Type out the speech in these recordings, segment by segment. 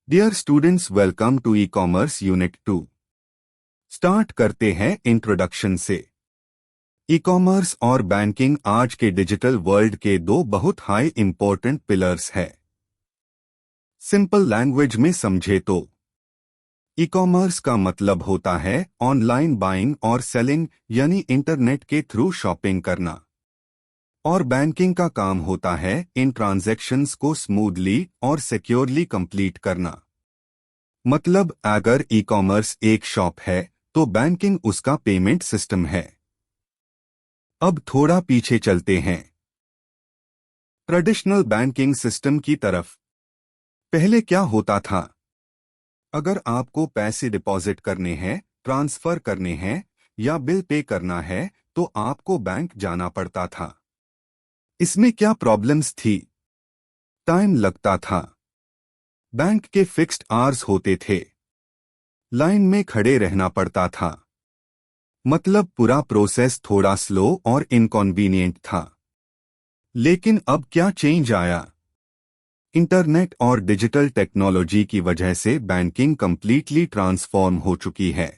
Dear students, welcome to E commerce unit 2। Start करते हैं introduction से। ई कॉमर्स और बैंकिंग आज के डिजिटल वर्ल्ड के दो बहुत हाई इंपॉर्टेंट पिलर्स है। सिंपल लैंग्वेज में समझे तो ई कॉमर्स का मतलब होता है ऑनलाइन बाइंग और सेलिंग, यानी इंटरनेट के थ्रू शॉपिंग करना। और बैंकिंग का काम होता है इन ट्रांजैक्शंस को स्मूथली और सिक्योरली कंप्लीट करना। मतलब अगर ई कॉमर्स एक शॉप है तो बैंकिंग उसका पेमेंट सिस्टम है। अब थोड़ा पीछे चलते हैं ट्रेडिशनल बैंकिंग सिस्टम की तरफ। पहले क्या होता था? अगर आपको पैसे डिपॉजिट करने हैं, ट्रांसफर करने हैं या बिल पे करना है तो आपको बैंक जाना पड़ता था। इसमें क्या प्रॉब्लम्स थी? टाइम लगता था, बैंक के फिक्स्ड आवर्स होते थे, लाइन में खड़े रहना पड़ता था। मतलब पूरा प्रोसेस थोड़ा स्लो और इनकॉन्वीनियंट था। लेकिन अब क्या चेंज आया? इंटरनेट और डिजिटल टेक्नोलॉजी की वजह से बैंकिंग कंप्लीटली ट्रांसफॉर्म हो चुकी है।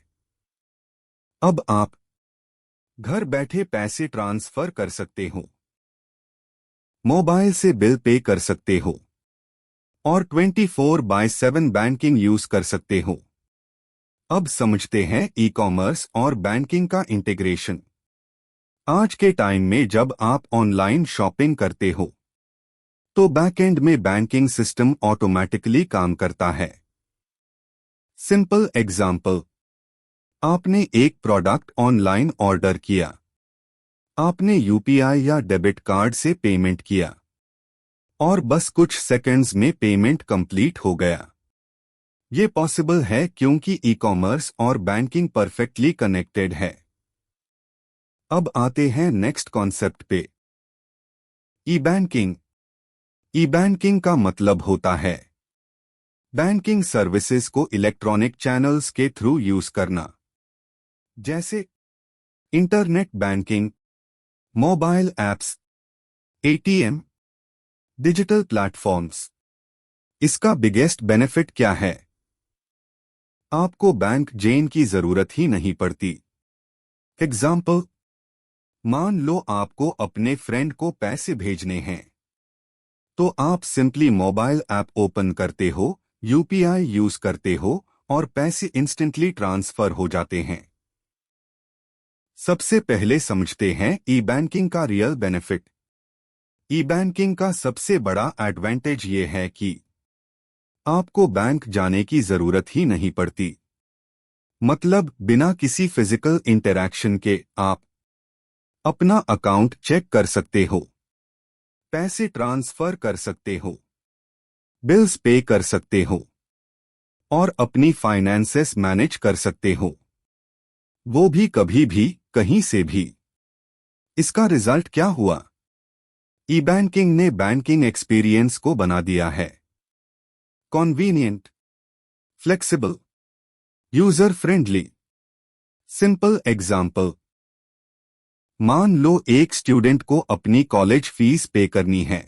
अब आप घर बैठे पैसे ट्रांसफर कर सकते हो, मोबाइल से बिल पे कर सकते हो और 24/7 बैंकिंग यूज कर सकते हो। अब समझते हैं ई कॉमर्स और बैंकिंग का इंटीग्रेशन। आज के टाइम में जब आप ऑनलाइन शॉपिंग करते हो तो बैकएंड में बैंकिंग सिस्टम ऑटोमेटिकली काम करता है। सिंपल एग्जाम्पल, आपने एक प्रोडक्ट ऑनलाइन ऑर्डर किया, आपने यूपीआई या डेबिट कार्ड से पेमेंट किया और बस कुछ सेकंड्स में पेमेंट कंप्लीट हो गया। ये पॉसिबल है क्योंकि ई कॉमर्स और बैंकिंग परफेक्टली कनेक्टेड है। अब आते हैं नेक्स्ट कॉन्सेप्ट पे, ई बैंकिंग। ई बैंकिंग का मतलब होता है बैंकिंग सर्विसेज को इलेक्ट्रॉनिक चैनल्स के थ्रू यूज करना, जैसे internet banking, mobile apps, ATM, digital platforms. इसका बिगेस्ट बेनिफिट क्या है? आपको बैंक जेन की जरूरत ही नहीं पड़ती। एग्जाम्पल, मान लो आपको अपने फ्रेंड को पैसे भेजने हैं तो आप सिंपली मोबाइल ऐप ओपन करते हो, यूपीआई यूज करते हो और पैसे इंस्टेंटली ट्रांसफर हो जाते हैं। सबसे पहले समझते हैं ई बैंकिंग का रियल बेनिफिट। ई बैंकिंग का सबसे बड़ा एडवांटेज ये है कि आपको बैंक जाने की जरूरत ही नहीं पड़ती। मतलब बिना किसी फिजिकल इंटरैक्शन के आप अपना अकाउंट चेक कर सकते हो, पैसे ट्रांसफर कर सकते हो, बिल्स पे कर सकते हो और अपनी फाइनेंसेस मैनेज कर सकते हो, वो भी कभी भी कहीं से भी। इसका रिजल्ट क्या हुआ? ई बैंकिंग ने बैंकिंग एक्सपीरियंस को बना दिया है convenient, flexible, user friendly. Simple example, मान लो एक स्टूडेंट को अपनी कॉलेज फीस पे करनी है।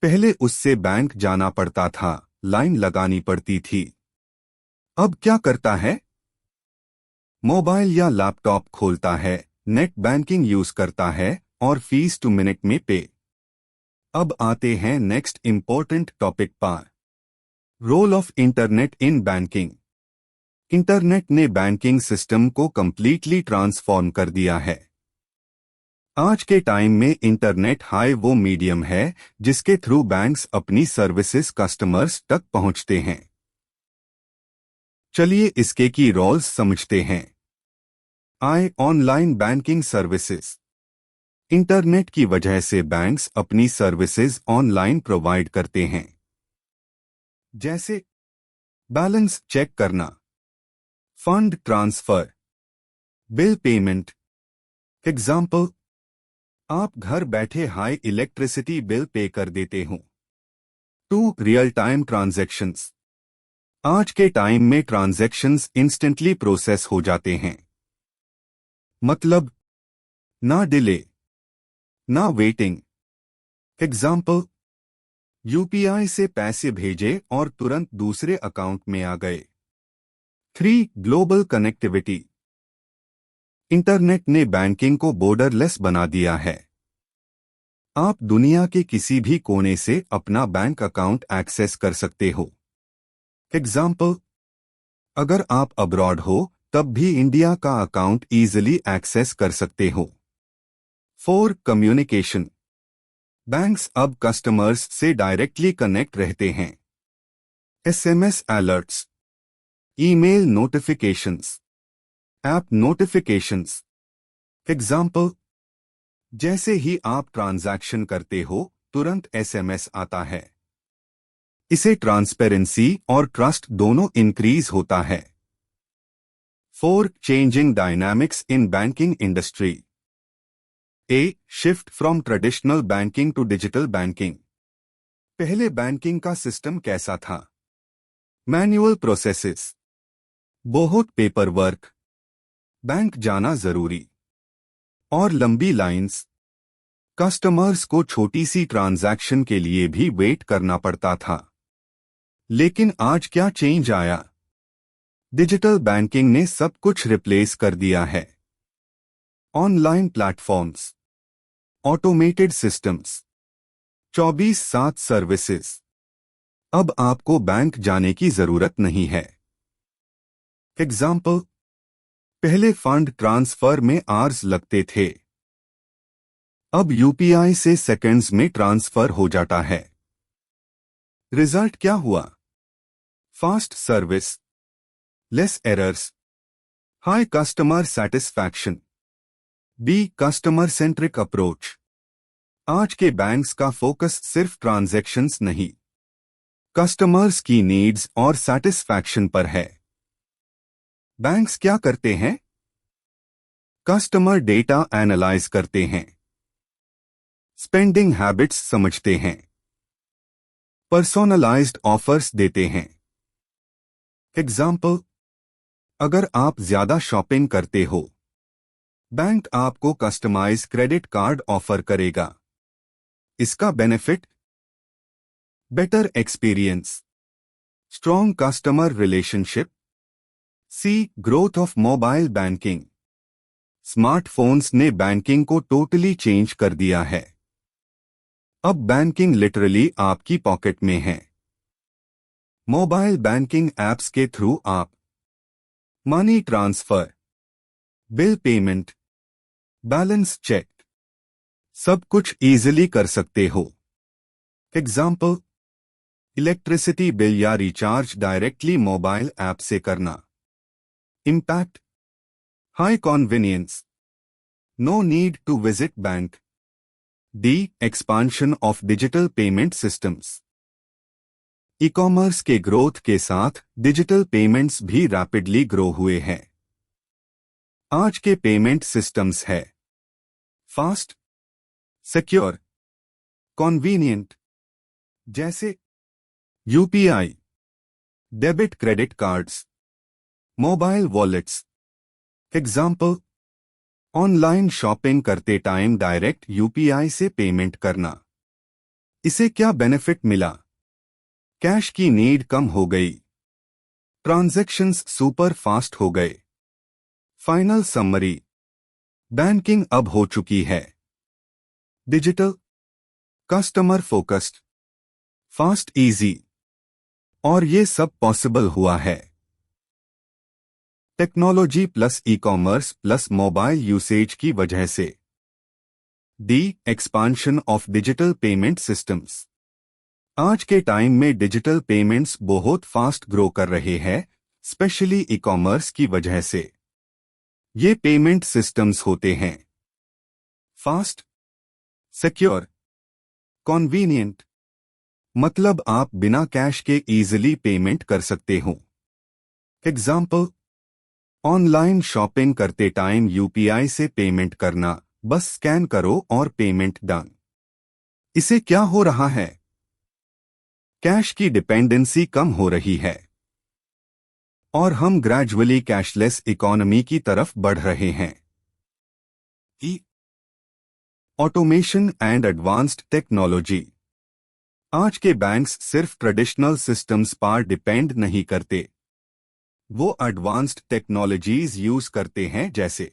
पहले उससे बैंक जाना पड़ता था, लाइन लगानी पड़ती थी। अब क्या करता है? मोबाइल या लैपटॉप खोलता है, नेट बैंकिंग यूज करता है और फीस 2 मिनट में पे। अब आते हैं नेक्स्ट इंपॉर्टेंट टॉपिक पर, role of internet in banking. Internet ने बैंकिंग सिस्टम को कंप्लीटली ट्रांसफॉर्म कर दिया है। आज के टाइम में इंटरनेट हाई वो मीडियम है जिसके थ्रू बैंक्स अपनी सर्विसेज कस्टमर्स तक पहुंचते हैं। चलिए इसके की रोल्स समझते हैं। Online banking services. इंटरनेट की वजह से बैंक्स अपनी सर्विसेज ऑनलाइन प्रोवाइड करते हैं, जैसे बैलेंस चेक करना, fund transfer, bill payment. Example, आप घर बैठे हाई इलेक्ट्रिसिटी बिल पे कर देते हो। Real time transactions. आज के टाइम में ट्रांजैक्शंस इंस्टेंटली प्रोसेस हो जाते हैं। मतलब ना डिले, ना वेटिंग। एग्जाम्पल, यूपीआई से पैसे भेजे और तुरंत दूसरे अकाउंट में आ गए। 3. Global connectivity. इंटरनेट ने बैंकिंग को बॉर्डरलेस बना दिया है। आप दुनिया के किसी भी कोने से अपना बैंक अकाउंट एक्सेस कर सकते हो। एग्जाम्पल, अगर आप अब्रॉड हो तब भी इंडिया का अकाउंट इजीली एक्सेस कर सकते हो। 4. कम्युनिकेशन। बैंक्स अब कस्टमर्स से डायरेक्टली कनेक्ट रहते हैं। SMS alerts, email notifications, app notifications. Example, जैसे ही आप ट्रांजैक्शन करते हो तुरंत एसएमएस आता है। इसे ट्रांसपेरेंसी और ट्रस्ट दोनों इंक्रीज होता है। 4. Changing dynamics in banking industry. A. Shift from traditional banking to digital banking. पहले बैंकिंग का सिस्टम कैसा था? मैन्युअल प्रोसेसेस, बहुत पेपर वर्क, बैंक जाना जरूरी और लंबी लाइंस। कस्टमर्स को छोटी सी ट्रांजैक्शन के लिए भी वेट करना पड़ता था। लेकिन आज क्या चेंज आया? डिजिटल बैंकिंग ने सब कुछ रिप्लेस कर दिया है। Online platforms, automated systems, 24/7 services. अब आपको बैंक जाने की जरूरत नहीं है। एग्जाम्पल, पहले फंड ट्रांसफर में आवर्स लगते थे, अब यूपीआई से सेकंड्स में ट्रांसफर हो जाता है। रिजल्ट क्या हुआ? Fast service, less errors, high customer satisfaction. B. Customer centric approach. आज के बैंक्स का फोकस सिर्फ ट्रांजैक्शंस नहीं, कस्टमर्स की नीड्स और सेटिस्फैक्शन पर है। बैंक्स क्या करते हैं? कस्टमर डेटा एनालाइज करते हैं, स्पेंडिंग हैबिट्स समझते हैं, पर्सोनलाइज्ड ऑफर्स देते हैं। एग्जाम्पल, अगर आप ज्यादा शॉपिंग करते हो, बैंक आपको कस्टमाइज क्रेडिट कार्ड ऑफर करेगा। इसका benefit? Better experience, strong customer relationship. C. Growth of mobile banking. Smartphones ने बैंकिंग को टोटली चेंज कर दिया है। अब बैंकिंग लिटरली आपकी पॉकेट में है। मोबाइल बैंकिंग ऐप्स के थ्रू आप money transfer, bill payment, balance check, सब कुछ इजीली कर सकते हो। एग्जाम्पल, इलेक्ट्रिसिटी बिल या रिचार्ज डायरेक्टली मोबाइल ऐप से करना। Impact? High convenience, no need to visit bank. D. Expansion of digital payment systems. E commerce के ग्रोथ के साथ डिजिटल पेमेंट्स भी रैपिडली ग्रो हुए हैं। आज के पेमेंट सिस्टम्स है फास्ट, सिक्योर, कॉन्वीनियंट, जैसे UPI, debit credit cards, mobile wallets. Example, online shopping करते टाइम डायरेक्ट यूपीआई से पेमेंट करना। इसे क्या बेनिफिट मिला? कैश की नीड कम हो गई, ट्रांजैक्शंस सुपर फास्ट हो गए। फाइनल समरी, बैंकिंग अब हो चुकी है digital, customer focused, fast, easy, और ये सब पॉसिबल हुआ है technology plus e commerce plus mobile usage की वजह से। D. Expansion of digital payment systems. आज के टाइम में डिजिटल पेमेंट्स बहुत फास्ट ग्रो कर रहे हैं, स्पेशली ई कॉमर्स की वजह से। ये पेमेंट सिस्टम्स होते हैं फास्ट, सिक्योर, कॉन्वीनियंट, मतलब आप बिना कैश के इजीली पेमेंट कर सकते हो। एग्जाम्पल, ऑनलाइन शॉपिंग करते टाइम यूपीआई से पेमेंट करना, बस स्कैन करो और पेमेंट डन। इसे क्या हो रहा है? कैश की डिपेंडेंसी कम हो रही है और हम ग्रेजुअली कैशलेस इकोनॉमी की तरफ बढ़ रहे हैं। E. Automation and advanced technology. आज के बैंक्स सिर्फ ट्रेडिशनल सिस्टम्स पर डिपेंड नहीं करते, वो एडवांस्ड टेक्नोलॉजीज यूज करते हैं, जैसे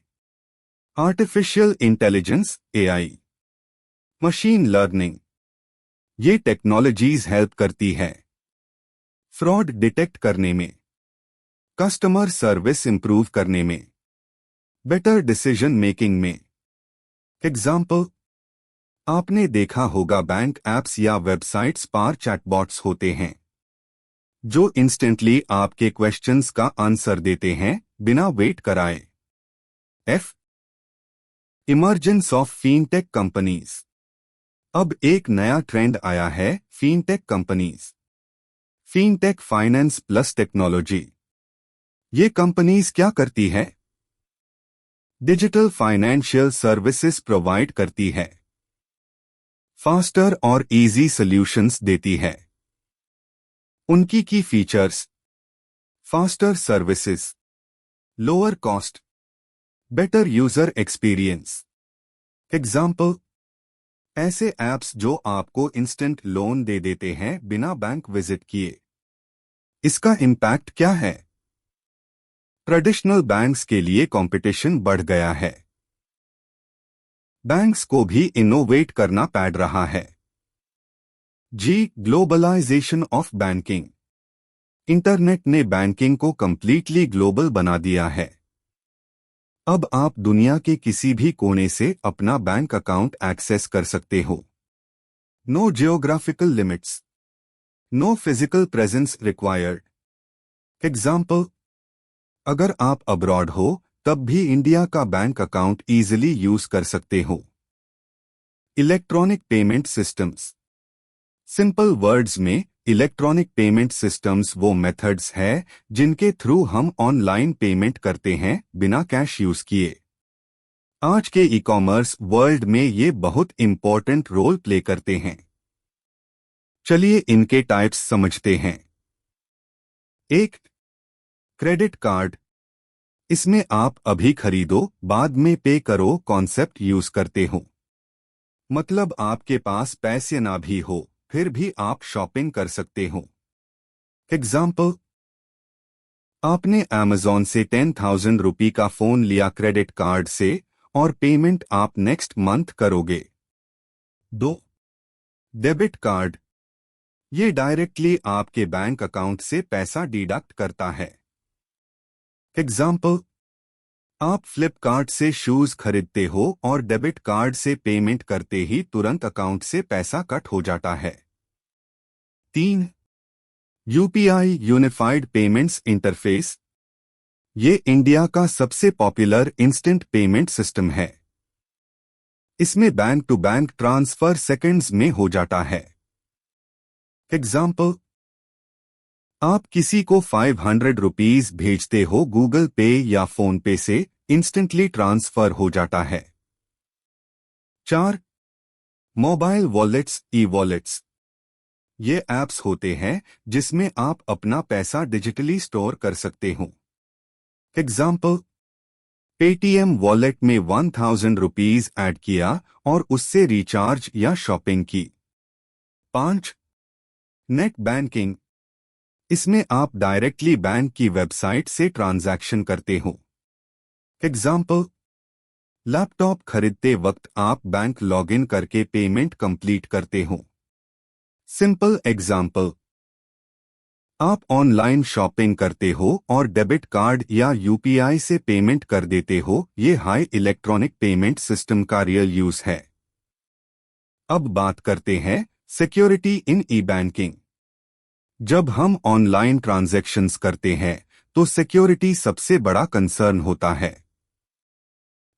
artificial intelligence AI, machine learning. ये टेक्नोलॉजीज हेल्प करती है फ्रॉड डिटेक्ट करने में, कस्टमर सर्विस इंप्रूव करने में, बेटर डिसीजन मेकिंग में। एग्जाम्पल, आपने देखा होगा बैंक ऐप्स या वेबसाइट्स पर चैटबॉट्स होते हैं जो इंस्टेंटली आपके क्वेश्चंस का आंसर देते हैं बिना वेट कराए। F, emergence of fintech companies. अब एक नया ट्रेंड आया है, fintech companies. Fintech finance plus technology. ये कंपनीज क्या करती है? डिजिटल फाइनेंशियल सर्विसेज प्रोवाइड करती है, फास्टर और इजी सॉल्यूशंस देती है। उनकी की features: faster services, lower cost, better user experience. Example, ऐसे ऐप्स जो आपको इंस्टेंट लोन दे देते हैं बिना बैंक विजिट किए। इसका इम्पैक्ट क्या है? ट्रेडिशनल बैंक्स के लिए कंपटीशन बढ़ गया है, बैंक्स को भी इनोवेट करना पड़ रहा है। जी, ग्लोबलाइजेशन ऑफ बैंकिंग। इंटरनेट ने बैंकिंग को कंप्लीटली ग्लोबल बना दिया है। अब आप दुनिया के किसी भी कोने से अपना बैंक अकाउंट एक्सेस कर सकते हो। No geographical limits, no physical presence required. Example, अगर आप अब्रॉड हो तब भी इंडिया का बैंक अकाउंट इजीली यूज कर सकते हो। Electronic payment systems. Simple words में, इलेक्ट्रॉनिक पेमेंट सिस्टम्स वो मेथड्स है जिनके थ्रू हम ऑनलाइन पेमेंट करते हैं बिना कैश यूज किए। आज के ई कॉमर्स वर्ल्ड में ये बहुत इंपॉर्टेंट रोल प्ले करते हैं। चलिए इनके टाइप्स समझते हैं। एक, क्रेडिट कार्ड। इसमें आप अभी खरीदो बाद में पे करो कॉन्सेप्ट यूज करते हो। मतलब आपके पास पैसे ना भी हो फिर भी आप शॉपिंग कर सकते हो। एग्जाम्पल, आपने अमेज़ॉन से 10,000 रुपये का फोन लिया क्रेडिट कार्ड से और पेमेंट आप नेक्स्ट मंथ करोगे। 2, डेबिट कार्ड। ये डायरेक्टली आपके बैंक अकाउंट से पैसा डिडक्ट करता है। एग्जाम्पल, आप फ्लिपकार्ट से शूज खरीदते हो और डेबिट कार्ड से पेमेंट करते ही तुरंत अकाउंट से पैसा कट हो जाता है। 3, यूपीआई यूनिफाइड पेमेंट्स इंटरफेस। ये इंडिया का सबसे पॉपुलर इंस्टेंट पेमेंट सिस्टम है। इसमें bank to bank transfer seconds में हो जाता है। एग्जाम्पल, आप किसी को 500 रुपीज भेजते हो गूगल पे या फोन पे से, इंस्टेंटली ट्रांसफर हो जाता है। 4, मोबाइल वॉलेट्स ई वॉलेट्स। ये ऐप्स होते हैं जिसमें आप अपना पैसा डिजिटली स्टोर कर सकते हो। एग्जाम्पल, पेटीएम वॉलेट में 1000 रुपीज ऐड किया और उससे रिचार्ज या शॉपिंग की। 5, नेट बैंकिंग। इसमें आप डायरेक्टली बैंक की वेबसाइट से ट्रांजैक्शन करते हो। एग्जाम्पल, लैपटॉप खरीदते वक्त आप बैंक लॉगिन करके पेमेंट कंप्लीट करते हो। सिंपल एग्जाम्पल, आप ऑनलाइन शॉपिंग करते हो और डेबिट कार्ड या यूपीआई से पेमेंट कर देते हो। ये हाई इलेक्ट्रॉनिक पेमेंट सिस्टम का रियल यूज है। अब बात करते हैं सिक्योरिटी इन ई बैंकिंग। जब हम ऑनलाइन ट्रांजैक्शंस करते हैं तो सिक्योरिटी सबसे बड़ा कंसर्न होता है।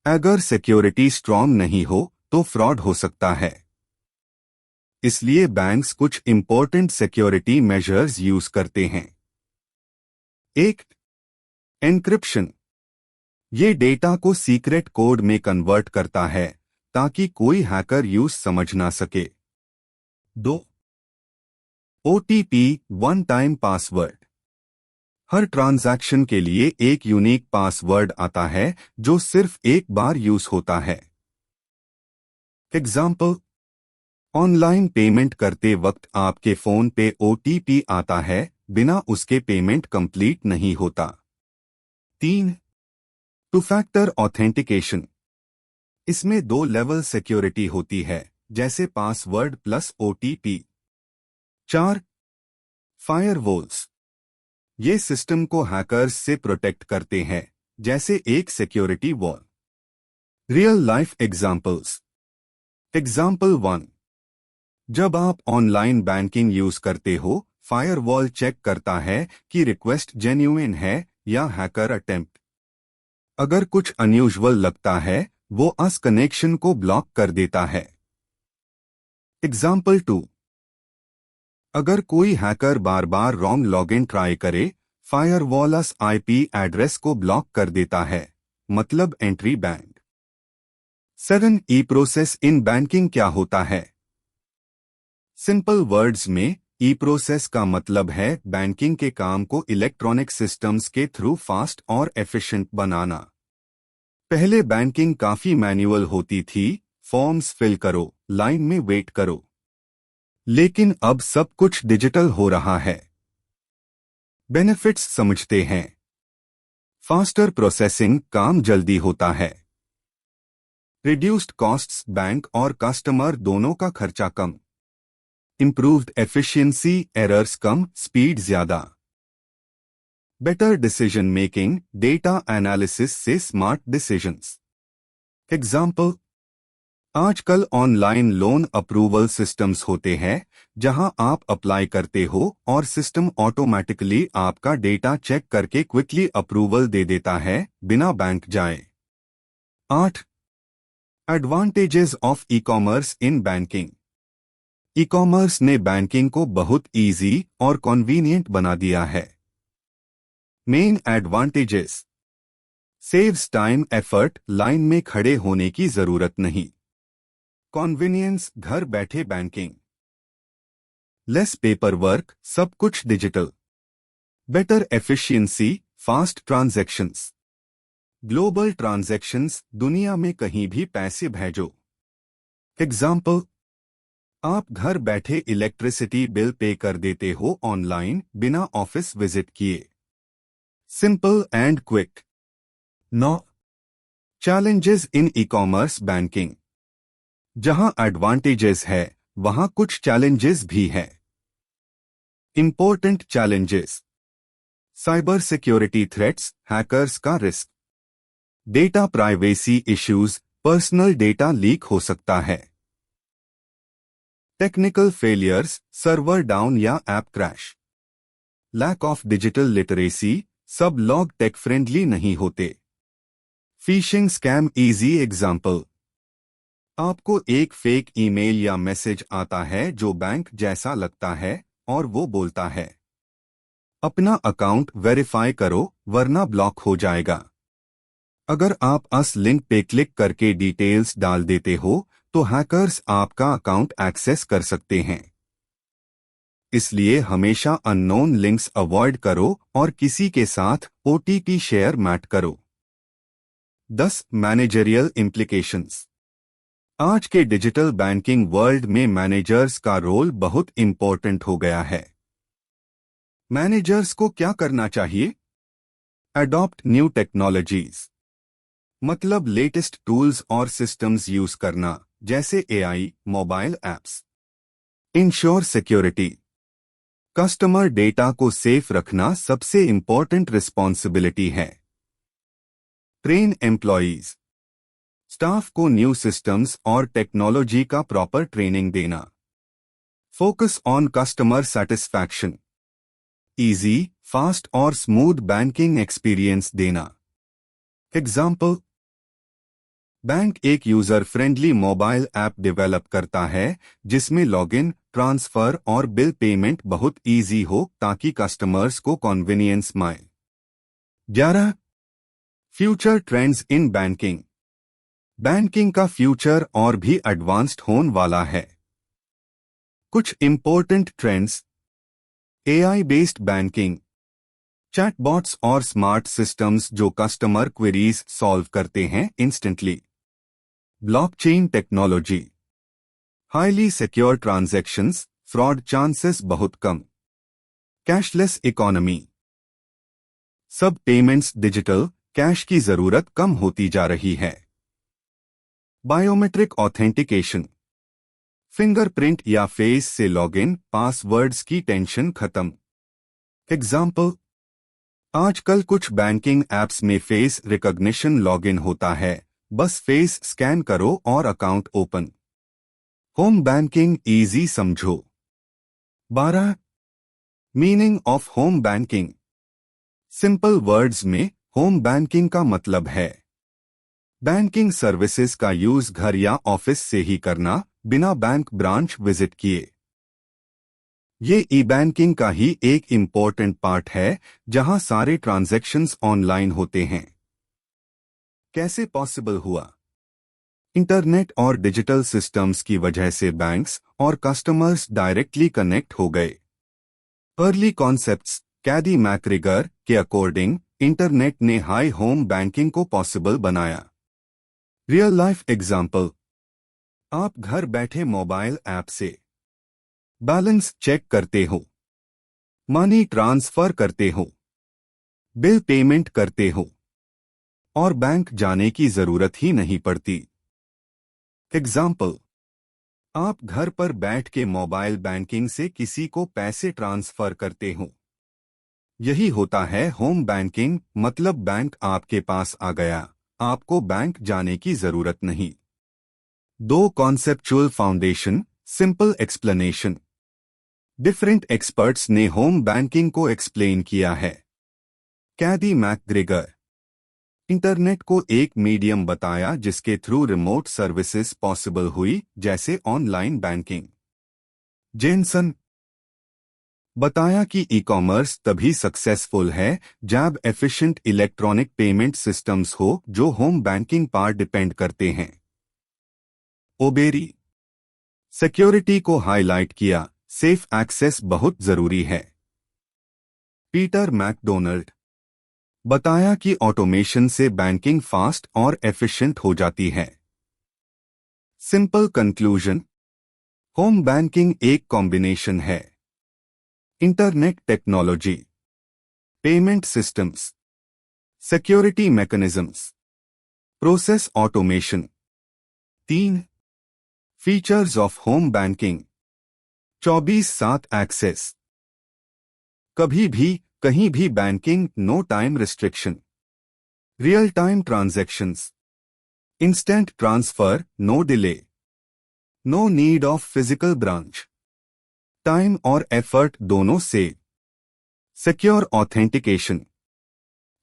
अगर सिक्योरिटी स्ट्रॉन्ग नहीं हो तो फ्रॉड हो सकता है। इसलिए बैंक्स कुछ इंपॉर्टेंट सिक्योरिटी मेजर्स यूज करते हैं। 1, एन्क्रिप्शन। ये डेटा को सीक्रेट कोड में कन्वर्ट करता है ताकि कोई हैकर यूज समझ ना सके। 2, ओटीपी वन टाइम पासवर्ड। हर ट्रांजैक्शन के लिए एक यूनिक पासवर्ड आता है जो सिर्फ एक बार यूज होता है। एग्जाम्पल, ऑनलाइन पेमेंट करते वक्त आपके फोन पे OTP आता है, बिना उसके पेमेंट कंप्लीट नहीं होता। 3. Two factor authentication. इसमें 2 लेवल सिक्योरिटी होती है, जैसे पासवर्ड प्लस OTP। 4. फायरवॉल्स। ये सिस्टम को हैकर्स से प्रोटेक्ट करते हैं, जैसे एक security wall. Real life examples. Example 1। जब आप ऑनलाइन बैंकिंग यूज करते हो, फायरवॉल चेक करता है कि रिक्वेस्ट जेन्युइन है या हैकर अटेम्प्ट। अगर कुछ अनयूजुअल लगता है, वो अस कनेक्शन को ब्लॉक कर देता है। एग्जाम्पल 2। अगर कोई हैकर बार बार रॉन्ग लॉगिन ट्राई करे, फायरवॉल अस IP एड्रेस को ब्लॉक कर देता है, मतलब entry band. 7. E process in banking क्या होता है? सिंपल वर्ड्स में, ई प्रोसेस का मतलब है बैंकिंग के काम को इलेक्ट्रॉनिक सिस्टम्स के थ्रू फास्ट और एफिशिएंट बनाना। पहले बैंकिंग काफी मैन्युअल होती थी, फॉर्म्स फिल करो, लाइन में वेट करो। लेकिन अब सब कुछ डिजिटल हो रहा है। बेनिफिट्स समझते हैं। फास्टर प्रोसेसिंग, काम जल्दी होता है। रिड्यूस्ड कॉस्ट्स, बैंक और कस्टमर दोनों का खर्चा कम। इम्प्रूव्ड एफिशिएंसी, एरर्स कम, स्पीड ज्यादा। Better decision making, data analysis से स्मार्ट डिसीजंस। एग्जाम्पल। आजकल ऑनलाइन लोन अप्रूवल सिस्टम्स होते हैं, जहां आप अप्लाई करते हो और सिस्टम ऑटोमेटिकली आपका डेटा चेक करके क्विकली अप्रूवल दे देता है, बिना बैंक जाए। 8. Advantages of e commerce in banking. E commerce ने बैंकिंग को बहुत इजी और कन्वीनियंट बना दिया है। Main advantages. Saves time effort, line में खड़े होने की जरूरत नहीं। कॉन्वीनियंस, घर बैठे बैंकिंग। लेस पेपर वर्क, सब कुछ digital. Better efficiency, fast transactions. Global transactions, दुनिया में कहीं भी पैसे भेजो। एग्जाम्पल। आप घर बैठे इलेक्ट्रिसिटी बिल पे कर देते हो ऑनलाइन, बिना ऑफिस विजिट किए। Simple and quick. 9. Challenges in e commerce banking. जहां एडवांटेजेस है, वहां कुछ चैलेंजेस भी है। Important challenges. Cyber security threats, hackers का risk. Data privacy issues, personal data leak हो सकता है। टेक्निकल फेलियर्स, सर्वर डाउन या app crash. Lack of digital literacy, सब लोग टेक फ्रेंडली नहीं होते। Phishing scam easy example. आपको एक फेक ईमेल या मैसेज आता है जो बैंक जैसा लगता है, और वो बोलता है, अपना अकाउंट वेरीफाई करो वरना ब्लॉक हो जाएगा। अगर आप अस लिंक पे क्लिक करके डिटेल्स डाल देते हो, तो हैकर्स आपका अकाउंट एक्सेस कर सकते हैं। इसलिए हमेशा अननोन लिंक्स अवॉइड करो और किसी के साथ OTP शेयर मत करो। 10. Managerial implications. आज के डिजिटल बैंकिंग वर्ल्ड में मैनेजर्स का रोल बहुत इंपॉर्टेंट हो गया है। मैनेजर्स को क्या करना चाहिए? अडॉप्ट न्यू टेक्नोलॉजीज, मतलब लेटेस्ट टूल्स और सिस्टम्स यूज करना, जैसे AI, mobile apps. Ensure security, customer data को सेफ रखना सबसे इंपॉर्टेंट रिस्पॉन्सिबिलिटी है। ट्रेन एम्प्लॉयज, स्टाफ को न्यू सिस्टम्स और टेक्नोलॉजी का प्रॉपर ट्रेनिंग देना। Focus on customer satisfaction, easy, fast और स्मूथ बैंकिंग एक्सपीरियंस देना। एग्जाम्पल। बैंक एक user friendly mobile app develop करता है, जिसमें लॉगिन, ट्रांसफर और बिल पेमेंट बहुत इजी हो, ताकि कस्टमर्स को कन्वीनियंस मिले। 11. Future trends in banking. Banking का फ्यूचर और भी एडवांस्ड होने वाला है। कुछ important trends. AI based banking, chatbots और स्मार्ट सिस्टम्स जो कस्टमर क्वेरीज सॉल्व करते हैं instantly. Blockchain technology, highly secure transactions, fraud chances बहुत कम। कैशलेस इकोनॉमी, सब पेमेंट्स डिजिटल, कैश की जरूरत कम होती जा रही है। बायोमेट्रिक ऑथेंटिकेशन, फिंगरप्रिंट या फेस से लॉगिन, पासवर्ड्स की टेंशन खत्म। एग्जाम्पल, आजकल कुछ बैंकिंग एप्स में फेस रिकॉग्निशन लॉगिन होता है, बस फेस स्कैन करो और account open. Home banking easy समझो। 12 meaning of home banking. Simple words में होम बैंकिंग का मतलब है बैंकिंग सर्विसेज का यूज घर या ऑफिस से ही करना, बिना बैंक ब्रांच विजिट किए। ये ई बैंकिंग का ही एक इम्पोर्टेंट पार्ट है जहां सारे ट्रांजैक्शंस ऑनलाइन होते हैं। कैसे पॉसिबल हुआ? इंटरनेट और डिजिटल सिस्टम्स की वजह से बैंक्स और कस्टमर्स डायरेक्टली कनेक्ट हो गए। अर्ली कॉन्सेप्ट्स, कैदी मैक्ग्रेगर के अकॉर्डिंग इंटरनेट ने हाई होम बैंकिंग को पॉसिबल बनाया। रियल लाइफ एग्जाम्पल, आप घर बैठे मोबाइल ऐप से बैलेंस चेक करते हो, मनी ट्रांसफर करते हो, बिल पेमेंट करते हो और बैंक जाने की जरूरत ही नहीं पड़ती। एग्जाम्पल, आप घर पर बैठ के मोबाइल बैंकिंग से किसी को पैसे ट्रांसफर करते हो। यही होता है होम बैंकिंग, मतलब बैंक आपके पास आ गया, आपको बैंक जाने की जरूरत नहीं। 2 conceptual foundation, simple explanation. Different experts ने होम बैंकिंग को एक्सप्लेन किया है। कैदी मैक्ग्रेगर, इंटरनेट को एक मीडियम बताया जिसके थ्रू रिमोट सर्विसेज पॉसिबल हुई, जैसे ऑनलाइन बैंकिंग। जेनसन, बताया कि ई कॉमर्स तभी सक्सेसफुल है जब एफिशिएंट इलेक्ट्रॉनिक पेमेंट सिस्टम्स हो जो होम बैंकिंग पर डिपेंड करते हैं। ओबेरी, सिक्योरिटी को हाईलाइट किया, सेफ एक्सेस बहुत जरूरी है। पीटर मैकडोनल्ड, बताया कि ऑटोमेशन से बैंकिंग फास्ट और एफिशिएंट हो जाती है। सिंपल कंक्लूजन, होम बैंकिंग एक कॉम्बिनेशन है internet technology, payment systems, security mechanisms, process automation. 3 features of home banking. 24/7 access, कभी भी कहीं भी banking, no time restriction. Real time transactions, instant transfer, no delay, no need of physical branch, time और effort दोनों save. Secure authentication,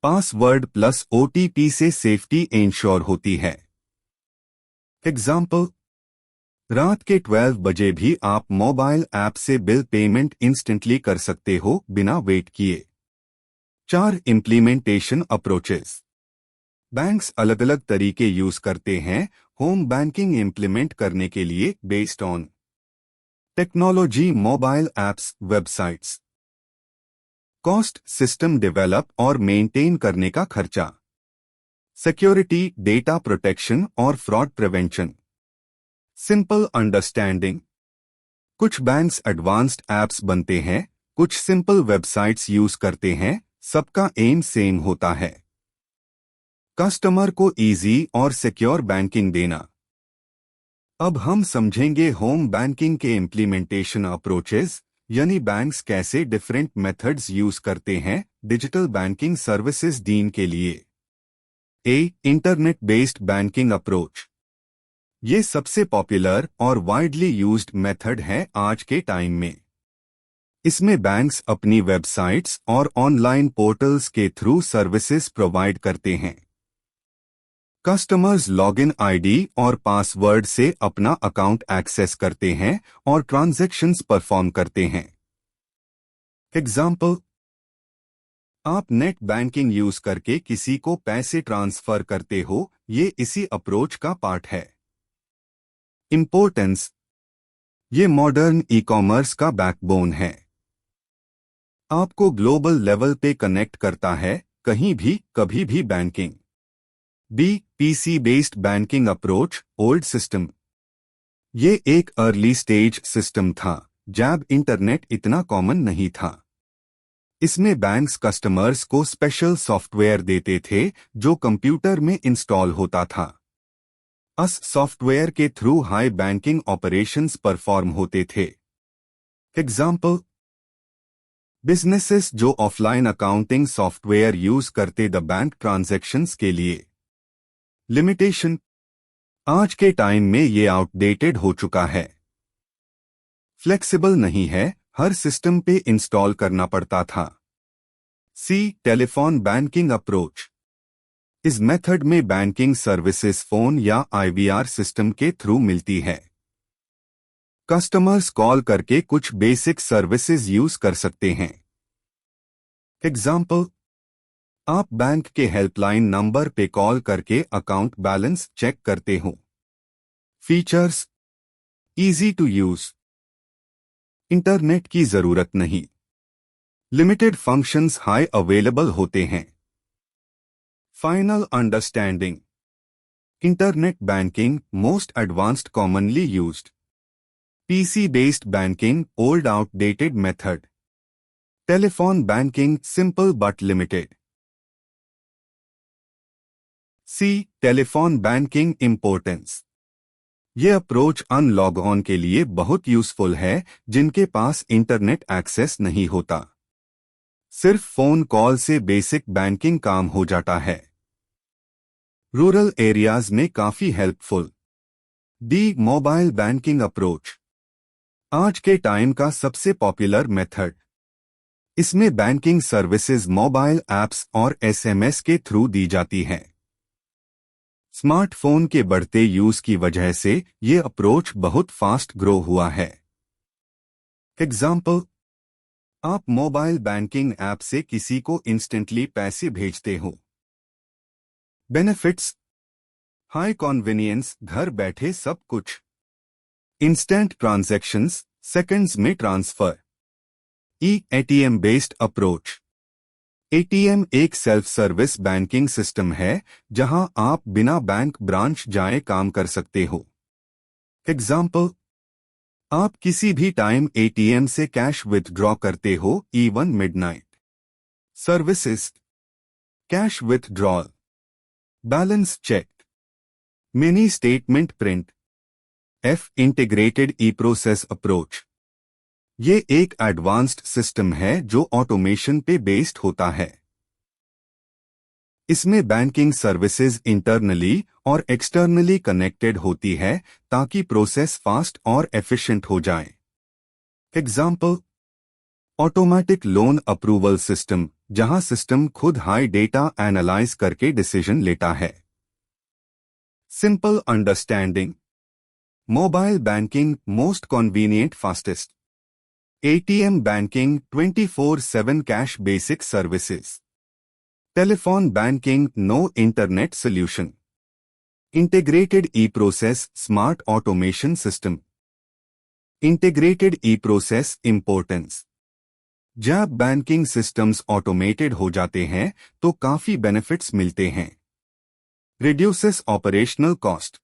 password plus OTP से safety ensure होती है। Example, रात के 12 बजे भी आप मोबाइल ऐप से बिल पेमेंट इंस्टेंटली कर सकते हो बिना वेट किए। 4 इम्प्लीमेंटेशन अप्रोचेस। बैंक्स अलग अलग तरीके यूज करते हैं होम बैंकिंग इम्प्लीमेंट करने के लिए based on technology, mobile apps, websites. Cost, system develop और मेंटेन करने का खर्चा। सिक्योरिटी, डेटा प्रोटेक्शन और फ्रॉड प्रिवेंशन। सिंपल अंडरस्टैंडिंग, कुछ बैंक्स एडवांस्ड ऐप्स बनते हैं, कुछ सिंपल वेबसाइट्स यूज करते हैं, सबका एम सेम होता है कस्टमर को इजी और सिक्योर बैंकिंग देना। अब हम समझेंगे होम बैंकिंग के इम्प्लीमेंटेशन अप्रोचेस, यानी बैंक्स कैसे डिफरेंट मेथड्स यूज करते हैं डिजिटल बैंकिंग सर्विसेज डीन के लिए। इंटरनेट बेस्ड बैंकिंग अप्रोच, ये सबसे पॉपुलर और वाइडली यूज्ड मेथड है आज के टाइम में। इसमें बैंक्स अपनी वेबसाइट्स और ऑनलाइन पोर्टल्स के थ्रू सर्विसेज प्रोवाइड करते हैं। कस्टमर्स लॉगिन आईडी और पासवर्ड से अपना अकाउंट एक्सेस करते हैं और ट्रांजैक्शंस परफॉर्म करते हैं। एग्जाम्पल, आप नेट बैंकिंग यूज करके किसी को पैसे ट्रांसफर करते हो, ये इसी अप्रोच का पार्ट है। इंपॉर्टेंस, ये मॉडर्न ई कॉमर्स का बैकबोन है, आपको ग्लोबल लेवल पे कनेक्ट करता है, कहीं भी कभी भी banking. PC based banking approach, old system, ये एक अर्ली स्टेज सिस्टम था जब इंटरनेट इतना कॉमन नहीं था। इसमें बैंक्स कस्टमर्स को स्पेशल सॉफ्टवेयर देते थे जो कंप्यूटर में इंस्टॉल होता था। इस सॉफ्टवेयर के through high banking operations perform होते थे। एग्जाम्पल, बिजनेसेस जो ऑफलाइन अकाउंटिंग सॉफ्टवेयर यूज करते द बैंक ट्रांजैक्शंस के लिए। लिमिटेशन, आज के टाइम में ये आउटडेटेड हो चुका है, फ्लेक्सिबल नहीं है, हर सिस्टम पे इंस्टॉल करना पड़ता था। सी, टेलीफोन बैंकिंग अप्रोच। इस मेथड में बैंकिंग सर्विसेज फोन या आईवीआर सिस्टम के थ्रू मिलती है। कस्टमर्स कॉल करके कुछ बेसिक सर्विसेज यूज कर सकते हैं। एग्जाम्पल, आप बैंक के हेल्पलाइन नंबर पे कॉल करके अकाउंट बैलेंस चेक करते हो। Features, easy to use, internet की जरूरत नहीं, लिमिटेड फंक्शंस हाई अवेलेबल होते हैं। Final understanding, internet banking most advanced commonly used, PC based banking old outdated method, telephone banking simple but limited. C, telephone banking importance. ये approach analog on के लिए बहुत useful है जिनके पास internet access नहीं होता। सिर्फ फोन कॉल से बेसिक बैंकिंग काम हो जाता है। रूरल एरियाज में काफी helpful. D, mobile banking approach, आज के टाइम का सबसे पॉपुलर मेथड। इसमें बैंकिंग सर्विसेज मोबाइल ऐप्स और एसएमएस के थ्रू दी जाती हैं। स्मार्टफोन के बढ़ते यूज की वजह से ये अप्रोच बहुत फास्ट ग्रो हुआ है। एग्जाम्पल, आप मोबाइल बैंकिंग ऐप से किसी को इंस्टेंटली पैसे भेजते हो। बेनिफिट्स, हाई कॉन्वेनियंस, घर बैठे सब कुछ, इंस्टेंट ट्रांजैक्शंस, सेकंड्स में ट्रांसफर। ई, एटीएम बेस्ड अप्रोच। एटीएम एक सेल्फ सर्विस बैंकिंग सिस्टम है जहां आप बिना बैंक ब्रांच जाए काम कर सकते हो। एग्जाम्पल, आप किसी भी टाइम एटीएम से कैश विथड्रॉ करते हो, even midnight. Services, cash withdrawal, balance check, mini statement print. F, integrated e process approach. ये एक एडवांस्ड सिस्टम है जो ऑटोमेशन पे बेस्ड होता है। इसमें बैंकिंग सर्विसेज इंटरनली और एक्सटर्नली कनेक्टेड होती है ताकि प्रोसेस फास्ट और एफिशिएंट हो जाए। Example, automatic loan approval system, जहां सिस्टम खुद हाई डेटा एनालाइज करके डिसीजन लेता है। Simple understanding, mobile banking most convenient fastest, ATM banking 24/7 cash basic services. Telephone banking no internet solution. Integrated e-process smart automation system. Integrated e-process importance. जब banking systems automated हो जाते हैं तो काफी benefits मिलते हैं। Reduces operational cost,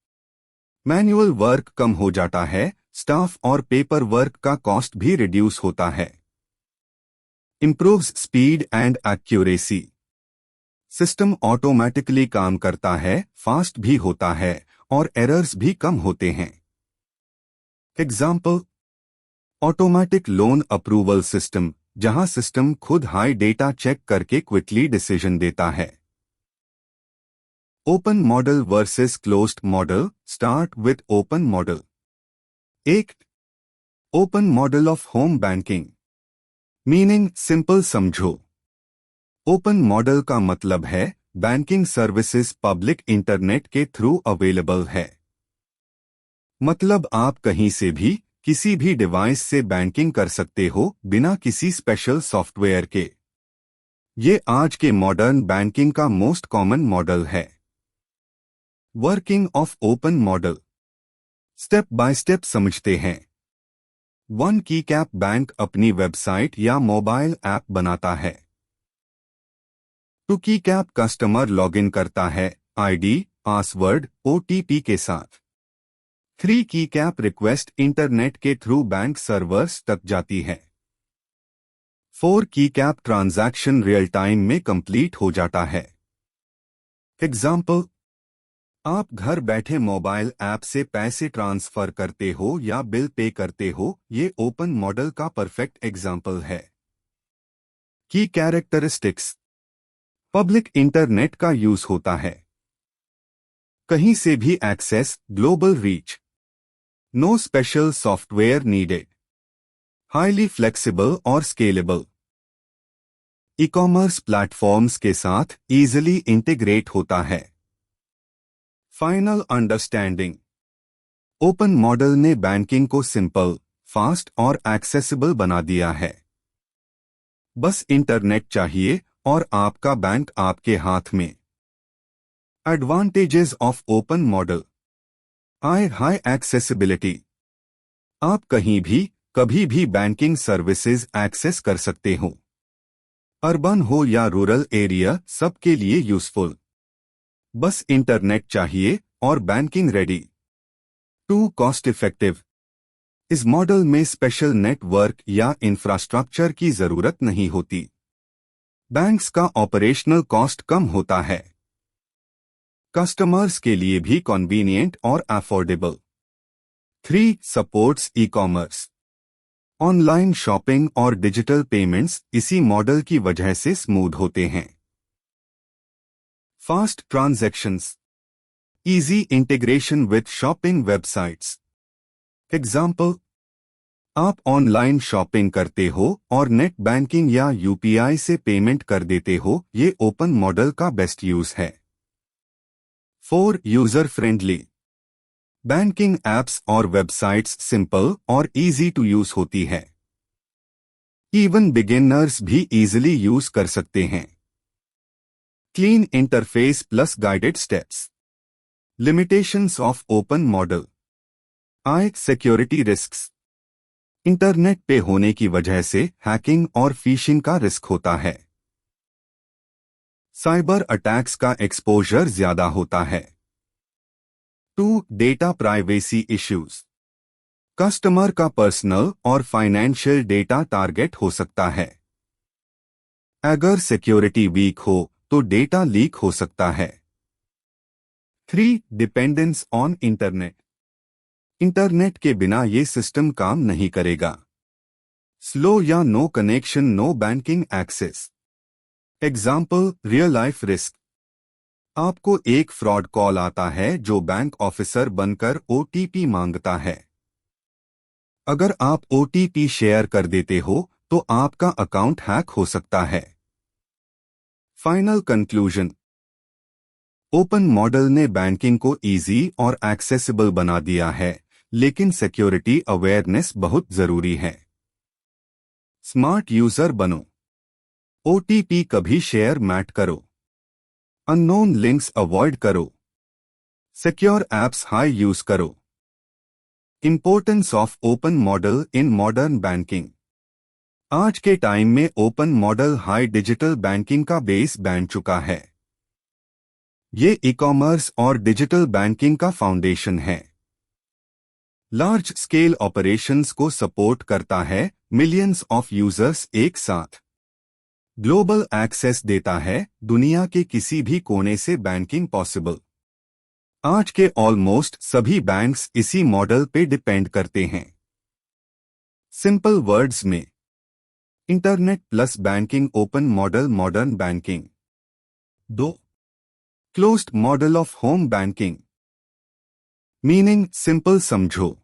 manual work कम हो जाता है, स्टाफ और पेपर वर्क का कॉस्ट भी रिड्यूस होता है। Improves speed and accuracy, system automatically काम करता है, फास्ट भी होता है और एरर्स भी कम होते हैं। Example, automatic loan approval system, जहां सिस्टम खुद हाई डेटा चेक करके क्विकली डिसीजन देता है। Open model versus closed model, start with open model. एक, open model of home banking. Meaning simple समझो। ओपन मॉडल का मतलब है बैंकिंग सर्विसेज पब्लिक इंटरनेट के थ्रू अवेलेबल है। मतलब आप कहीं से भी किसी भी डिवाइस से बैंकिंग कर सकते हो बिना किसी स्पेशल सॉफ्टवेयर के। ये आज के मॉडर्न बैंकिंग का मोस्ट कॉमन मॉडल है। Working of open model, step by step समझते हैं। वन कीकैप बैंक अपनी वेबसाइट या मोबाइल ऐप बनाता है। टू कीकैप कस्टमर लॉगिन करता है आईडी, पासवर्ड, ओटीपी के साथ। 3 की कैप रिक्वेस्ट इंटरनेट के थ्रू बैंक सर्वर्स तक जाती है। 4 की कैप ट्रांजैक्शन रियल टाइम में कंप्लीट हो जाता है। एग्जाम्पल, आप घर बैठे मोबाइल ऐप से पैसे ट्रांसफर करते हो या बिल पे करते हो, ये ओपन मॉडल का परफेक्ट एग्जाम्पल है। की कैरेक्टरिस्टिक्स, पब्लिक इंटरनेट का यूज होता है, कहीं से भी access, global reach, no special software needed, highly flexible और स्केलेबल, ई-कॉमर्स प्लेटफॉर्म्स के साथ इजीली इंटीग्रेट होता है। फाइनल अंडरस्टैंडिंग, ओपन मॉडल ने बैंकिंग को सिंपल, फास्ट और एक्सेसिबल बना दिया है। बस इंटरनेट चाहिए और आपका बैंक आपके हाथ में। Advantages of open model, high accessibility, आप कहीं भी कभी भी बैंकिंग सर्विसेज एक्सेस कर सकते हो। अर्बन हो या रूरल एरिया, सबके लिए यूजफुल। बस इंटरनेट चाहिए और बैंकिंग रेडी। 2 कॉस्ट इफेक्टिव, इस मॉडल में स्पेशल नेटवर्क या इंफ्रास्ट्रक्चर की जरूरत नहीं होती। बैंक्स का ऑपरेशनल कॉस्ट कम होता है। कस्टमर्स के लिए भी कन्वीनियंट और affordable. 3 supports e-commerce, online shopping और डिजिटल पेमेंट्स इसी मॉडल की वजह से स्मूथ होते हैं। Fast transactions, easy integration with shopping websites. Example, आप ऑनलाइन शॉपिंग करते हो और नेट बैंकिंग या यूपीआई से पेमेंट कर देते हो, ये ओपन मॉडल का बेस्ट यूज है। 4 यूजर फ्रेंडली, बैंकिंग एप्स और वेबसाइट्स सिंपल और इजी टू यूज होती है। इवन बिगिनर्स भी इजीली यूज कर सकते हैं। Clean interface plus guided steps. Limitations of open model, security risks, internet पे होने की वजह से हैकिंग और फिशिंग का रिस्क होता है। साइबर अटैक्स का एक्सपोजर ज्यादा होता है। 2 डेटा प्राइवेसी इश्यूज, कस्टमर का पर्सनल और फाइनेंशियल डेटा टारगेट हो सकता है। अगर सिक्योरिटी वीक हो तो डेटा लीक हो सकता है। 3 डिपेंडेंस ऑन इंटरनेट, इंटरनेट के बिना ये सिस्टम काम नहीं करेगा। स्लो या no connection, no banking access. Example, real life risk, आपको एक फ्रॉड कॉल आता है जो बैंक ऑफिसर बनकर ओटीपी मांगता है। अगर आप ओटीपी शेयर कर देते हो तो आपका अकाउंट हैक हो सकता है। फाइनल कंक्लूजन, ओपन मॉडल ने बैंकिंग को इजी और एक्सेसिबल बना दिया है, लेकिन सिक्योरिटी अवेयरनेस बहुत जरूरी है। स्मार्ट यूजर बनो, ओटीपी कभी शेयर मत करो, अननोन लिंक्स अवॉइड करो, सिक्योर एप्स हाई यूज करो। Importance of open model in modern banking, आज के टाइम में open model high digital banking का बेस बन चुका है। ये ई-कॉमर्स और डिजिटल बैंकिंग का फाउंडेशन है। लार्ज स्केल ऑपरेशंस को सपोर्ट करता है, मिलियंस ऑफ यूजर्स एक साथ। ग्लोबल एक्सेस देता है, दुनिया के किसी भी कोने से बैंकिंग पॉसिबल। आज के ऑलमोस्ट सभी बैंक्स इसी मॉडल पे डिपेंड करते हैं। सिंपल वर्ड्स में, internet plus banking open model modern banking. 2 closed model of home banking, meaning simple समझो।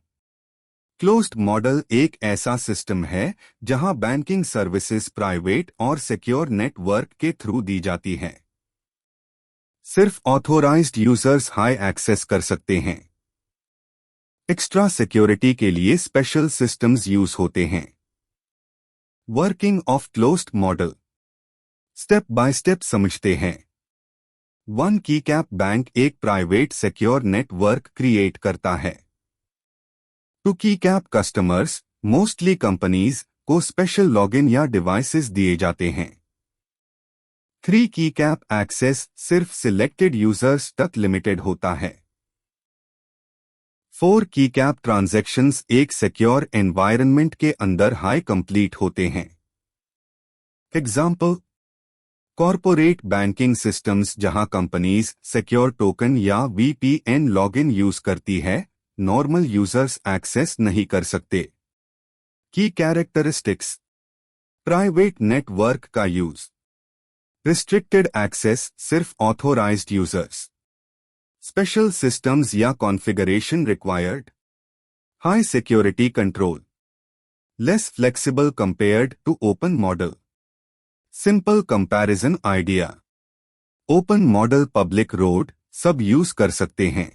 क्लोज्ड मॉडल एक ऐसा सिस्टम है जहां बैंकिंग सर्विसेज प्राइवेट और सिक्योर नेटवर्क के थ्रू दी जाती हैं। सिर्फ ऑथोराइज्ड यूजर्स हाई एक्सेस कर सकते हैं। एक्स्ट्रा सिक्योरिटी के लिए स्पेशल सिस्टम्स यूज होते हैं। Working of closed model, step by step समझते हैं। 1 की कैप बैंक एक प्राइवेट सिक्योर नेटवर्क क्रिएट करता है। 2 की कैप कस्टमर्स, मोस्टली कंपनीज, को स्पेशल लॉगिन या डिवाइसेस दिए जाते हैं। 3 की कैप एक्सेस सिर्फ सिलेक्टेड यूजर्स तक लिमिटेड होता है। 4 की कैप ट्रांजैक्शंस एक सिक्योर एनवायरनमेंट के अंदर हाई कंप्लीट होते हैं। एग्जाम्पल, कॉरपोरेट बैंकिंग सिस्टम्स जहां कंपनीज सिक्योर टोकन या वीपीएन लॉगिन यूज करती है, नॉर्मल यूजर्स एक्सेस नहीं कर सकते। की कैरेक्टरिस्टिक्स, प्राइवेट नेटवर्क का यूज, रिस्ट्रिक्टेड एक्सेस सिर्फ ऑथोराइज्ड यूजर्स, स्पेशल सिस्टम्स या configuration required, high security control, less flexible compared to open model. Simple comparison idea, open model public road सब use कर सकते हैं,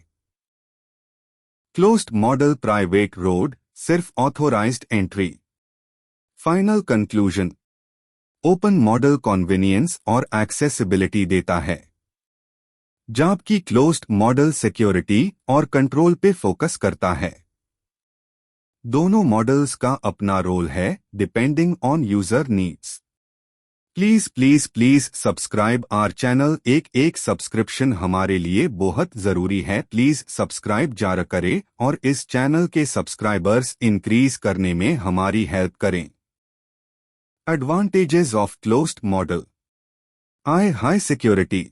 क्लोज्ड मॉडल प्राइवेट रोड सिर्फ authorized entry. Final conclusion, open model convenience और accessibility देता है, जबकि closed model security और कंट्रोल पे फोकस करता है। दोनों मॉडल्स का अपना रोल है depending on user needs. Please subscribe our channel. एक सब्सक्रिप्शन हमारे लिए बहुत जरूरी है। प्लीज सब्सक्राइब जार करें और इस चैनल के सब्सक्राइबर्स इंक्रीज करने में हमारी हेल्प करें। Advantages of closed model. High security.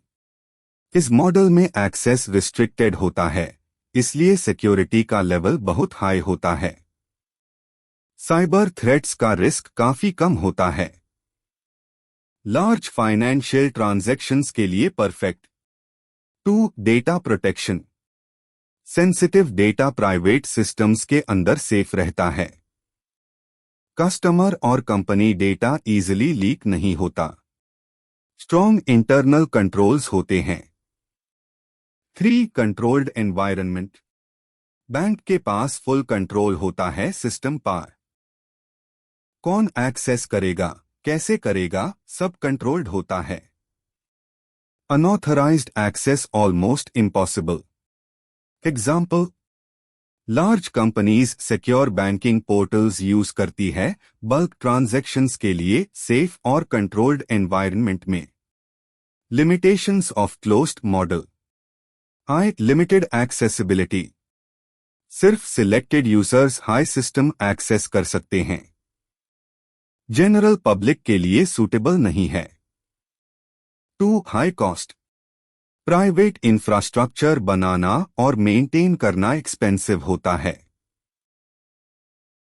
इस मॉडल में एक्सेस रिस्ट्रिक्टेड होता है, इसलिए सिक्योरिटी का लेवल बहुत हाई होता है। साइबर थ्रेट्स का रिस्क काफी कम होता है। लार्ज फाइनेंशियल ट्रांजैक्शंस के लिए perfect. 2. Data protection. Sensitive data private systems के अंदर सेफ रहता है। कस्टमर और कंपनी डेटा इजीली लीक नहीं होता। स्ट्रॉन्ग इंटरनल कंट्रोल्स होते हैं। 3. Controlled environment. बैंक के पास फुल कंट्रोल होता है सिस्टम पर। कौन एक्सेस करेगा, कैसे करेगा, सब कंट्रोल्ड होता है। Unauthorized access almost impossible. Example, large companies secure banking portals use करती है बल्क ट्रांजैक्शंस के लिए सेफ और कंट्रोल्ड एनवायरनमेंट में। Limitations of closed model. हाई लिमिटेड एक्सेसिबिलिटी। सिर्फ सिलेक्टेड यूजर्स हाई सिस्टम एक्सेस कर सकते हैं, जनरल पब्लिक के लिए सूटेबल नहीं है। 2. High cost. प्राइवेट इंफ्रास्ट्रक्चर बनाना और मेंटेन करना एक्सपेंसिव होता है।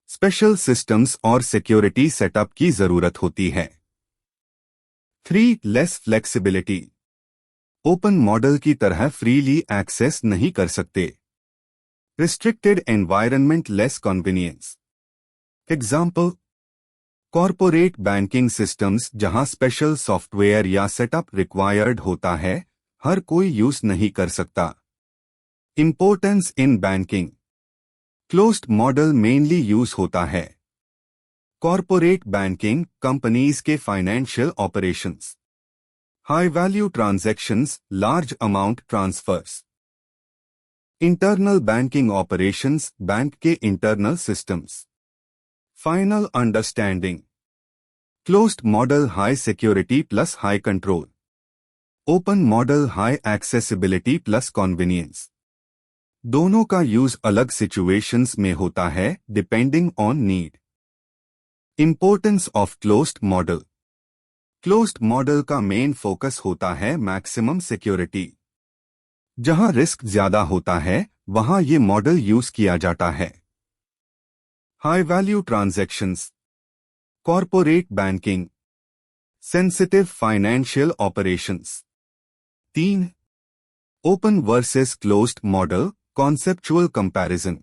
स्पेशल सिस्टम्स और सिक्योरिटी सेटअप की जरूरत होती है। 3. Less flexibility. ओपन मॉडल की तरह फ्रीली एक्सेस नहीं कर सकते। Restricted environment, less convenience. Example, corporate banking systems जहां स्पेशल सॉफ्टवेयर या सेटअप रिक्वायर्ड होता है, हर कोई यूज नहीं कर सकता। Importance in banking. Closed model mainly use होता है। कॉरपोरेट बैंकिंग कंपनीज के financial operations. High value transactions, large amount transfers. Internal banking operations, bank के internal systems. Final understanding. Closed model high security plus high control. Open model high accessibility plus convenience. दोनों का use अलग situations में होता है depending on need. Importance of closed model. Closed model का main focus होता है मैक्सिमम सिक्योरिटी। जहां रिस्क ज्यादा होता है वहां ये मॉडल यूज किया जाता है। High value transactions, corporate banking, sensitive financial operations. 3. Open versus closed model conceptual comparison.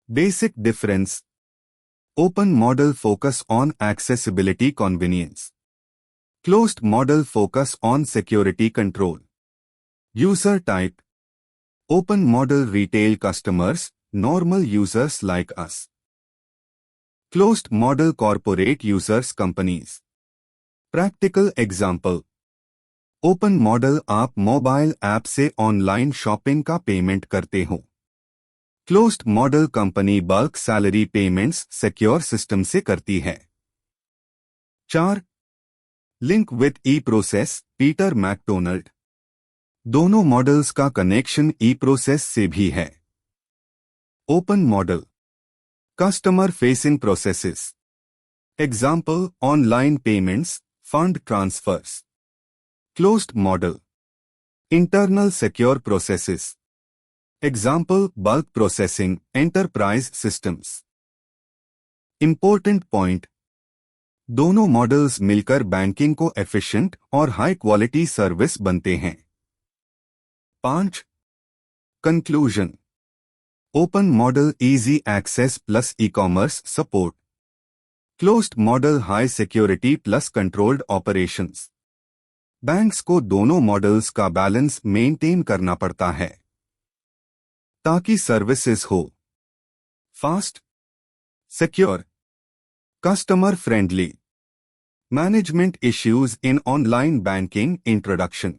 Basic difference. Open model focus on accessibility convenience. Closed model focus on security control. User type. Open model retail customers, normal users like us. Closed model corporate users, companies. Practical example, open model आप mobile app से online shopping का payment करते हो। Closed model company bulk salary payments secure system से करती है। 4. Link with E process, Peter McDonald. दोनों models का कनेक्शन ई प्रोसेस से भी है। Open model. Customer-facing processes. Example, online payments, fund transfers. Closed model. Internal secure processes. Example, bulk processing, enterprise systems. Important point. दोनों models मिलकर banking को efficient और high quality service बनते हैं। 5. Conclusion. Open model easy access plus e-commerce support. Closed model high security plus controlled operations. Banks को दोनों models का balance maintain करना पड़ता है ताकि सर्विसेज हो fast, secure, customer friendly. Management issues in online banking introduction.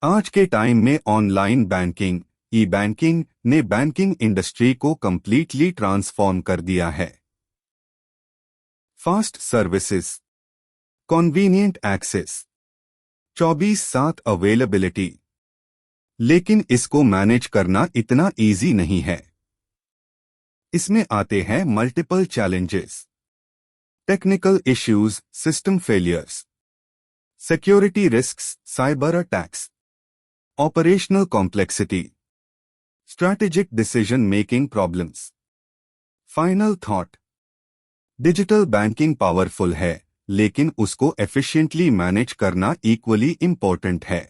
आज के टाइम में ऑनलाइन बैंकिंग, ई बैंकिंग ने बैंकिंग इंडस्ट्री को कंप्लीटली ट्रांसफॉर्म कर दिया है। Fast services, convenient access, 24/7 availability. लेकिन इसको मैनेज करना इतना इजी नहीं है। इसमें आते हैं multiple challenges, technical issues, system failures, security risks, cyber attacks, operational complexity, strategic decision making problems. Final thought. Digital banking powerful है, लेकिन उसको एफिशिएंटली मैनेज करना इक्वली इंपॉर्टेंट है।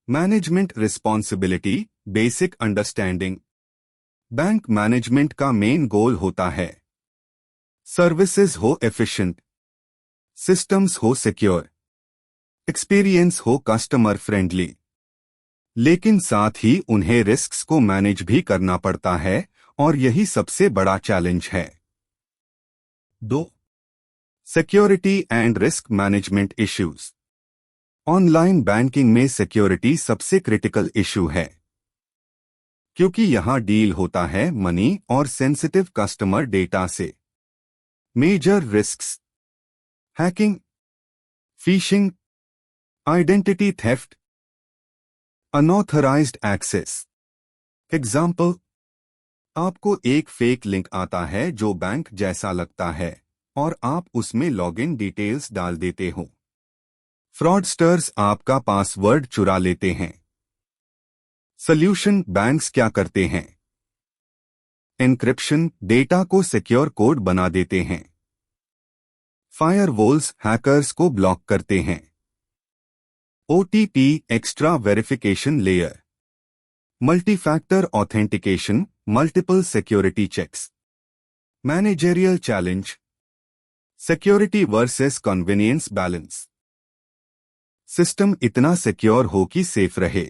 Management responsibility, basic understanding. Bank management का main goal होता है services हो efficient, systems हो सिक्योर, एक्सपीरियंस हो कस्टमर फ्रेंडली। लेकिन साथ ही उन्हें रिस्क्स को मैनेज भी करना पड़ता है और यही सबसे बड़ा चैलेंज है। 2. Security and risk management issues. Online banking में सिक्योरिटी सबसे क्रिटिकल इशू है क्योंकि यहां डील होता है मनी और सेंसिटिव कस्टमर डेटा से। Major risks, hacking, phishing, identity theft, unauthorised access. Example, आपको एक फेक लिंक आता है जो बैंक जैसा लगता है और आप उसमें लॉगिन डिटेल्स डाल देते हो। फ्रॉडस्टर्स आपका पासवर्ड चुरा लेते हैं। सॉल्यूशन, बैंक्स क्या करते हैं? एन्क्रिप्शन, डेटा को सिक्योर कोड बना देते हैं। फायरवॉल्स, हैकर्स को ब्लॉक करते हैं। OTP, extra verification layer. Multi factor authentication, multiple security checks. Managerial challenge, security versus convenience balance. System इतना सिक्योर हो कि सेफ रहे,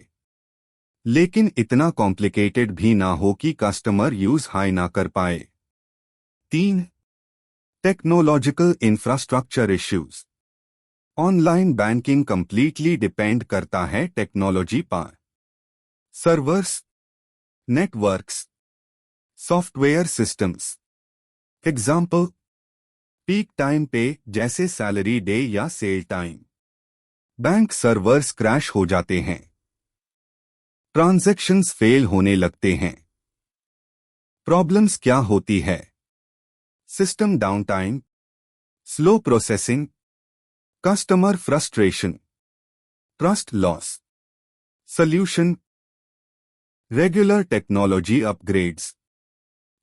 लेकिन इतना कॉम्प्लिकेटेड भी ना हो कि कस्टमर यूज हाई ना कर पाए। 3. Technological infrastructure issues. Online banking completely depend करता है टेक्नोलॉजी पर। Servers, networks, software systems. Example, peak time पे जैसे सैलरी डे या sale time, bank servers crash हो जाते हैं, ट्रांजैक्शंस फेल होने लगते हैं। प्रॉब्लम्स क्या होती है? System downtime, slow processing, customer frustration, trust loss. Solution, regular technology upgrades,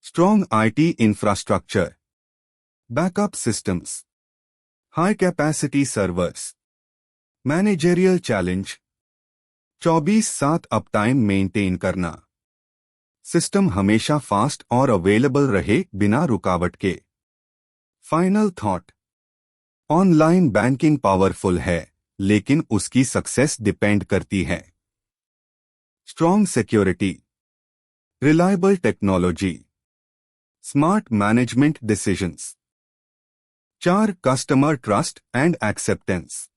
strong IT infrastructure, backup systems, high capacity servers. Managerial challenge, 24/7 uptime maintain करना, सिस्टम हमेशा फास्ट और अवेलेबल रहे बिना रुकावट के। Final thought, online banking powerful है, लेकिन उसकी सक्सेस डिपेंड करती है strong security, reliable technology, smart management decisions. 4. Customer trust and acceptance.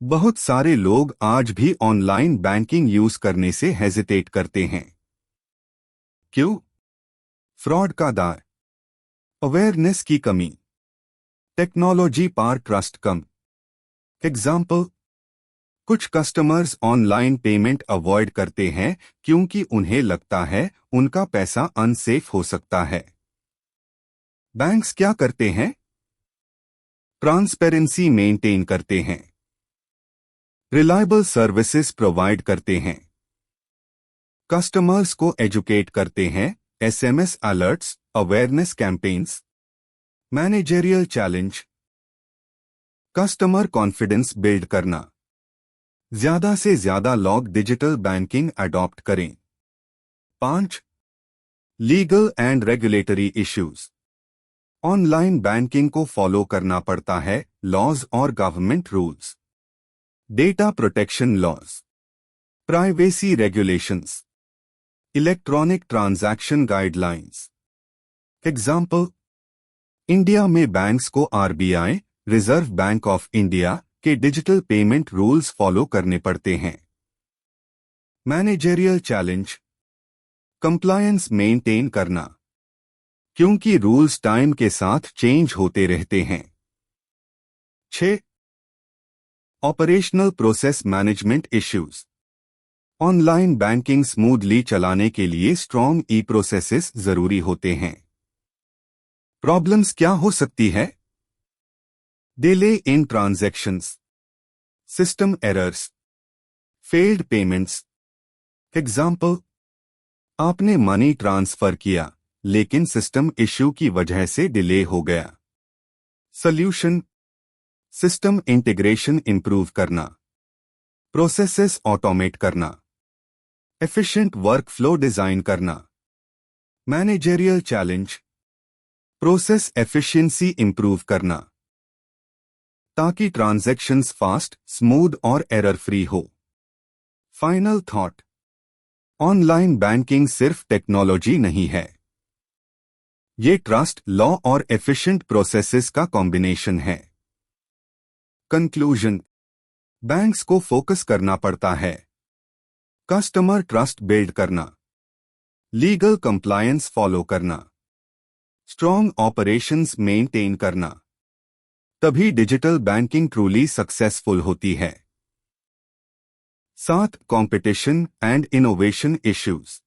बहुत सारे लोग आज भी ऑनलाइन बैंकिंग यूज करने से हेजिटेट करते हैं। क्यों? फ्रॉड का डर, अवेयरनेस की कमी, टेक्नोलॉजी पर ट्रस्ट कम। एग्जाम्पल, कुछ कस्टमर्स ऑनलाइन पेमेंट अवॉइड करते हैं क्योंकि उन्हें लगता है उनका पैसा अनसेफ हो सकता है। बैंक्स क्या करते हैं? ट्रांसपेरेंसी मेंटेन करते हैं, रिलायबल सर्विसेज प्रोवाइड करते हैं, कस्टमर्स को एजुकेट करते हैं, SMS alerts, awareness campaigns. Managerial challenge, customer confidence build करना, ज्यादा से ज्यादा लोग डिजिटल बैंकिंग अडॉप्ट करें। 5. Legal and regulatory issues, online banking को फॉलो करना पड़ता है, लॉज और government rules. Data protection laws, privacy regulations, electronic transaction guidelines. Example, India में बैंक्स को RBI, reserve bank of India के डिजिटल पेमेंट रूल्स फॉलो करने पड़ते हैं। मैनेजरियल चैलेंज, कंप्लायंस मेंटेन करना, क्योंकि रूल्स टाइम के साथ चेंज होते रहते हैं। 6. Operational process management issues, online banking smoothly चलाने के लिए स्ट्रॉन्ग ई प्रोसेसेस जरूरी होते हैं। प्रॉब्लम्स क्या हो सकती है? Delay in transactions, system errors, failed payments. Example, आपने मनी ट्रांसफर किया लेकिन सिस्टम इश्यू की वजह से डिले हो गया। सॉल्यूशन, सिस्टम इंटीग्रेशन इंप्रूव करना, प्रोसेसेस ऑटोमेट करना, एफिशिएंट वर्कफ्लो डिजाइन करना। Managerial challenge, process efficiency improve करना ताकि ट्रांजैक्शंस फास्ट, स्मूथ और एरर फ्री हो। फाइनल थॉट, ऑनलाइन बैंकिंग सिर्फ टेक्नोलॉजी नहीं है, ये ट्रस्ट, लॉ और एफिशिएंट प्रोसेसेस का कॉम्बिनेशन है। कंक्लूजन, बैंक्स को फोकस करना पड़ता है, कस्टमर ट्रस्ट बिल्ड करना, लीगल कंप्लायंस फॉलो करना, स्ट्रॉन्ग ऑपरेशंस मेंटेन करना, तभी डिजिटल बैंकिंग ट्रूली सक्सेसफुल होती है। 7. कंपटीशन एंड इनोवेशन इश्यूज,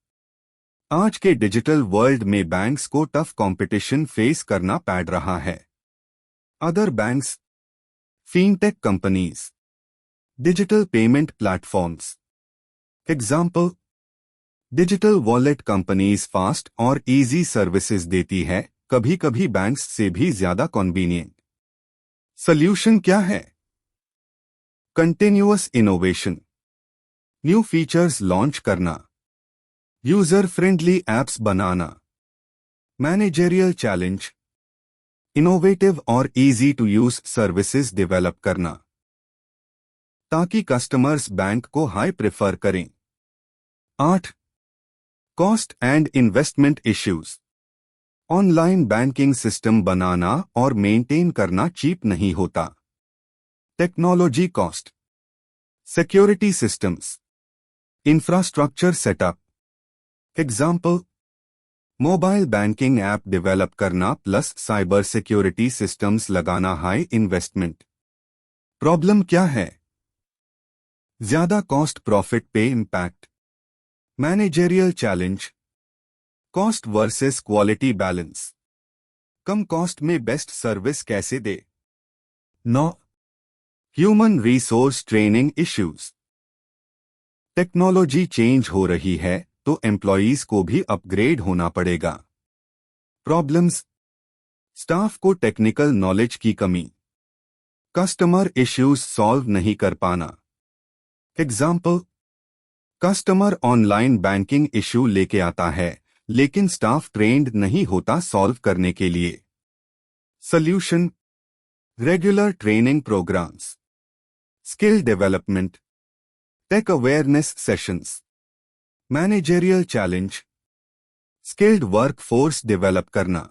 आज के डिजिटल वर्ल्ड में बैंक्स को टफ कंपटीशन फेस करना पड़ रहा है। Other banks, fintech companies, digital payment platforms. Example, digital wallet companies fast और इजी सर्विसेज देती है, कभी कभी बैंक्स से भी ज्यादा कन्वीनियंट। सॉल्यूशन क्या है? Continuous innovation, new features launch करना, यूजर फ्रेंडली एप्स बनाना। मैनेजरियल चैलेंज, इनोवेटिव और easy to use services develop करना ताकि कस्टमर्स बैंक को हाई प्रेफर करें। 8. Cost and investment issues, online banking system बनाना और मेंटेन करना चीप नहीं होता। Technology cost, security systems, infrastructure setup. Example, mobile banking app develop करना प्लस साइबर सिक्योरिटी सिस्टम्स लगाना हाई इन्वेस्टमेंट। प्रॉब्लम क्या है? ज्यादा कॉस्ट प्रॉफिट पे impact. Managerial challenge, cost versus quality balance, कम कॉस्ट में बेस्ट सर्विस कैसे दे। 9. Human resource training issues, technology change हो रही है तो एम्प्लॉयज को भी अपग्रेड होना पड़ेगा। प्रॉब्लम्स, स्टाफ को टेक्निकल नॉलेज की कमी, कस्टमर इश्यूज सॉल्व नहीं कर पाना। Example, customer online banking issue लेके आता है लेकिन स्टाफ ट्रेंड नहीं होता सॉल्व करने के लिए। Solution, regular training programmes, skill development, tech awareness sessions. Managerial challenge, skilled workforce develop करना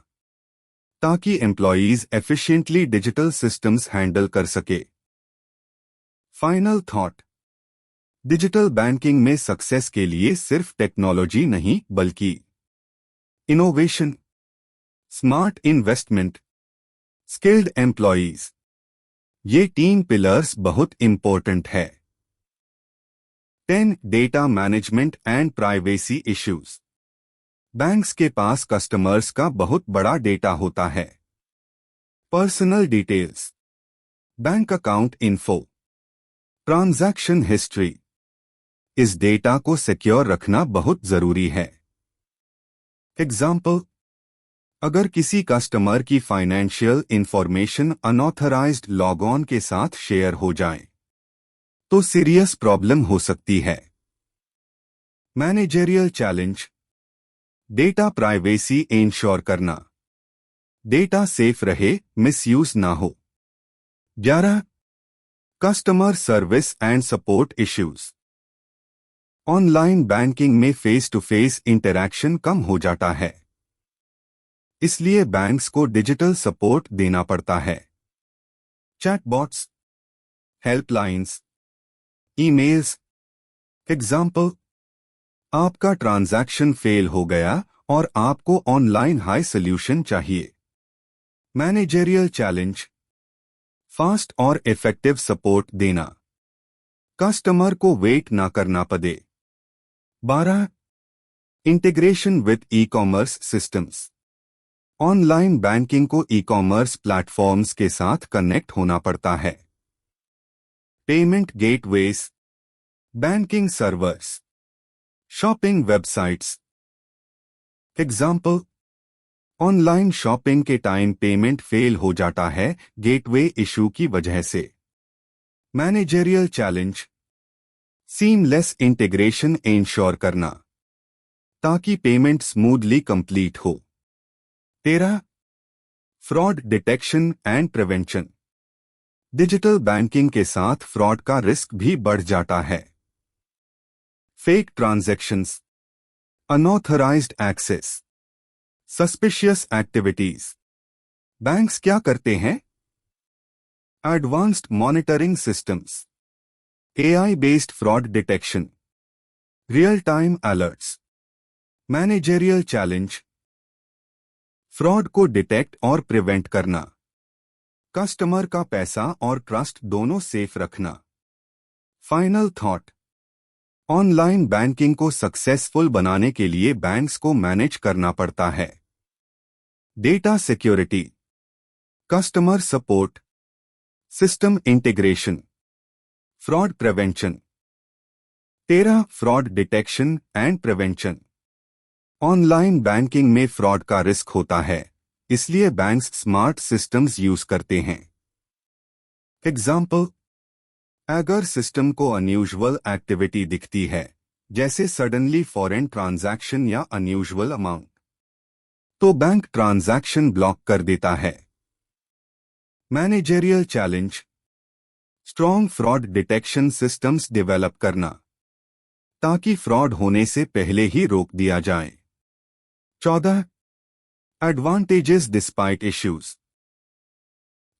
ताकि employees efficiently digital systems handle कर सके। फाइनल थॉट, डिजिटल बैंकिंग में सक्सेस के लिए सिर्फ टेक्नोलॉजी नहीं बल्कि innovation, smart investment, skilled employees, ये 3 पिलर्स बहुत इंपॉर्टेंट है। 10 data management and privacy issues. Banks के पास कस्टमर्स का बहुत बड़ा डेटा होता है। Personal details, bank account info, transaction history. इस डेटा को सिक्योर रखना बहुत जरूरी है। एग्जाम्पल, अगर किसी कस्टमर की financial information unauthorised log on के साथ शेयर हो जाए तो सीरियस प्रॉब्लम हो सकती है। Managerial challenge, data privacy ensure करना, डेटा सेफ रहे, मिसयूज ना हो। 11 customer service and support issues. Online banking में फेस टू फेस इंटरैक्शन कम हो जाता है, इसलिए बैंक्स को डिजिटल सपोर्ट देना पड़ता है। Chatbots, helplines, emails. एग्जाम्पल, आपका ट्रांजैक्शन फेल हो गया और आपको ऑनलाइन हाई सॉल्यूशन चाहिए। मैनेजरियल चैलेंज, फास्ट और इफेक्टिव सपोर्ट देना, कस्टमर को वेट ना करना पड़े। 12 integration with e commerce systems. Online banking को ई कॉमर्स प्लेटफॉर्म्स के साथ कनेक्ट होना पड़ता है। Payment gateways, banking servers, shopping websites. Example, online shopping के टाइम पेमेंट फेल हो जाता है गेटवे इशू की वजह से। Managerial challenge, seamless integration ensure करना ताकि पेमेंट स्मूथली कंप्लीट हो। 13 fraud detection and prevention. Digital banking के साथ फ्रॉड का रिस्क भी बढ़ जाता है। Fake transactions, unauthorised access, suspicious activities. Banks क्या करते हैं? Advanced monitoring systems, AI based fraud detection, real time alerts. Managerial challenge, fraud को डिटेक्ट और प्रिवेंट करना, कस्टमर का पैसा और ट्रस्ट दोनों सेफ रखना। फाइनल थॉट, ऑनलाइन बैंकिंग को सक्सेसफुल बनाने के लिए बैंक्स को मैनेज करना पड़ता है। Data security, customer support, system integration, fraud prevention. 13 fraud detection and prevention. Online banking में फ्रॉड का रिस्क होता है, इसलिए बैंक्स स्मार्ट सिस्टम्स यूज करते हैं। एग्जाम्पल, अगर सिस्टम को अनयूजुअल एक्टिविटी दिखती है, जैसे सडनली फॉरेन ट्रांजैक्शन या अनयूजुअल अमाउंट, तो बैंक ट्रांजैक्शन ब्लॉक कर देता है। Managerial challenge, strong fraud detection systems develop करना ताकि फ्रॉड होने से पहले ही रोक दिया जाए। 14 एडवांटेजेस डिस्पाइट इश्यूज।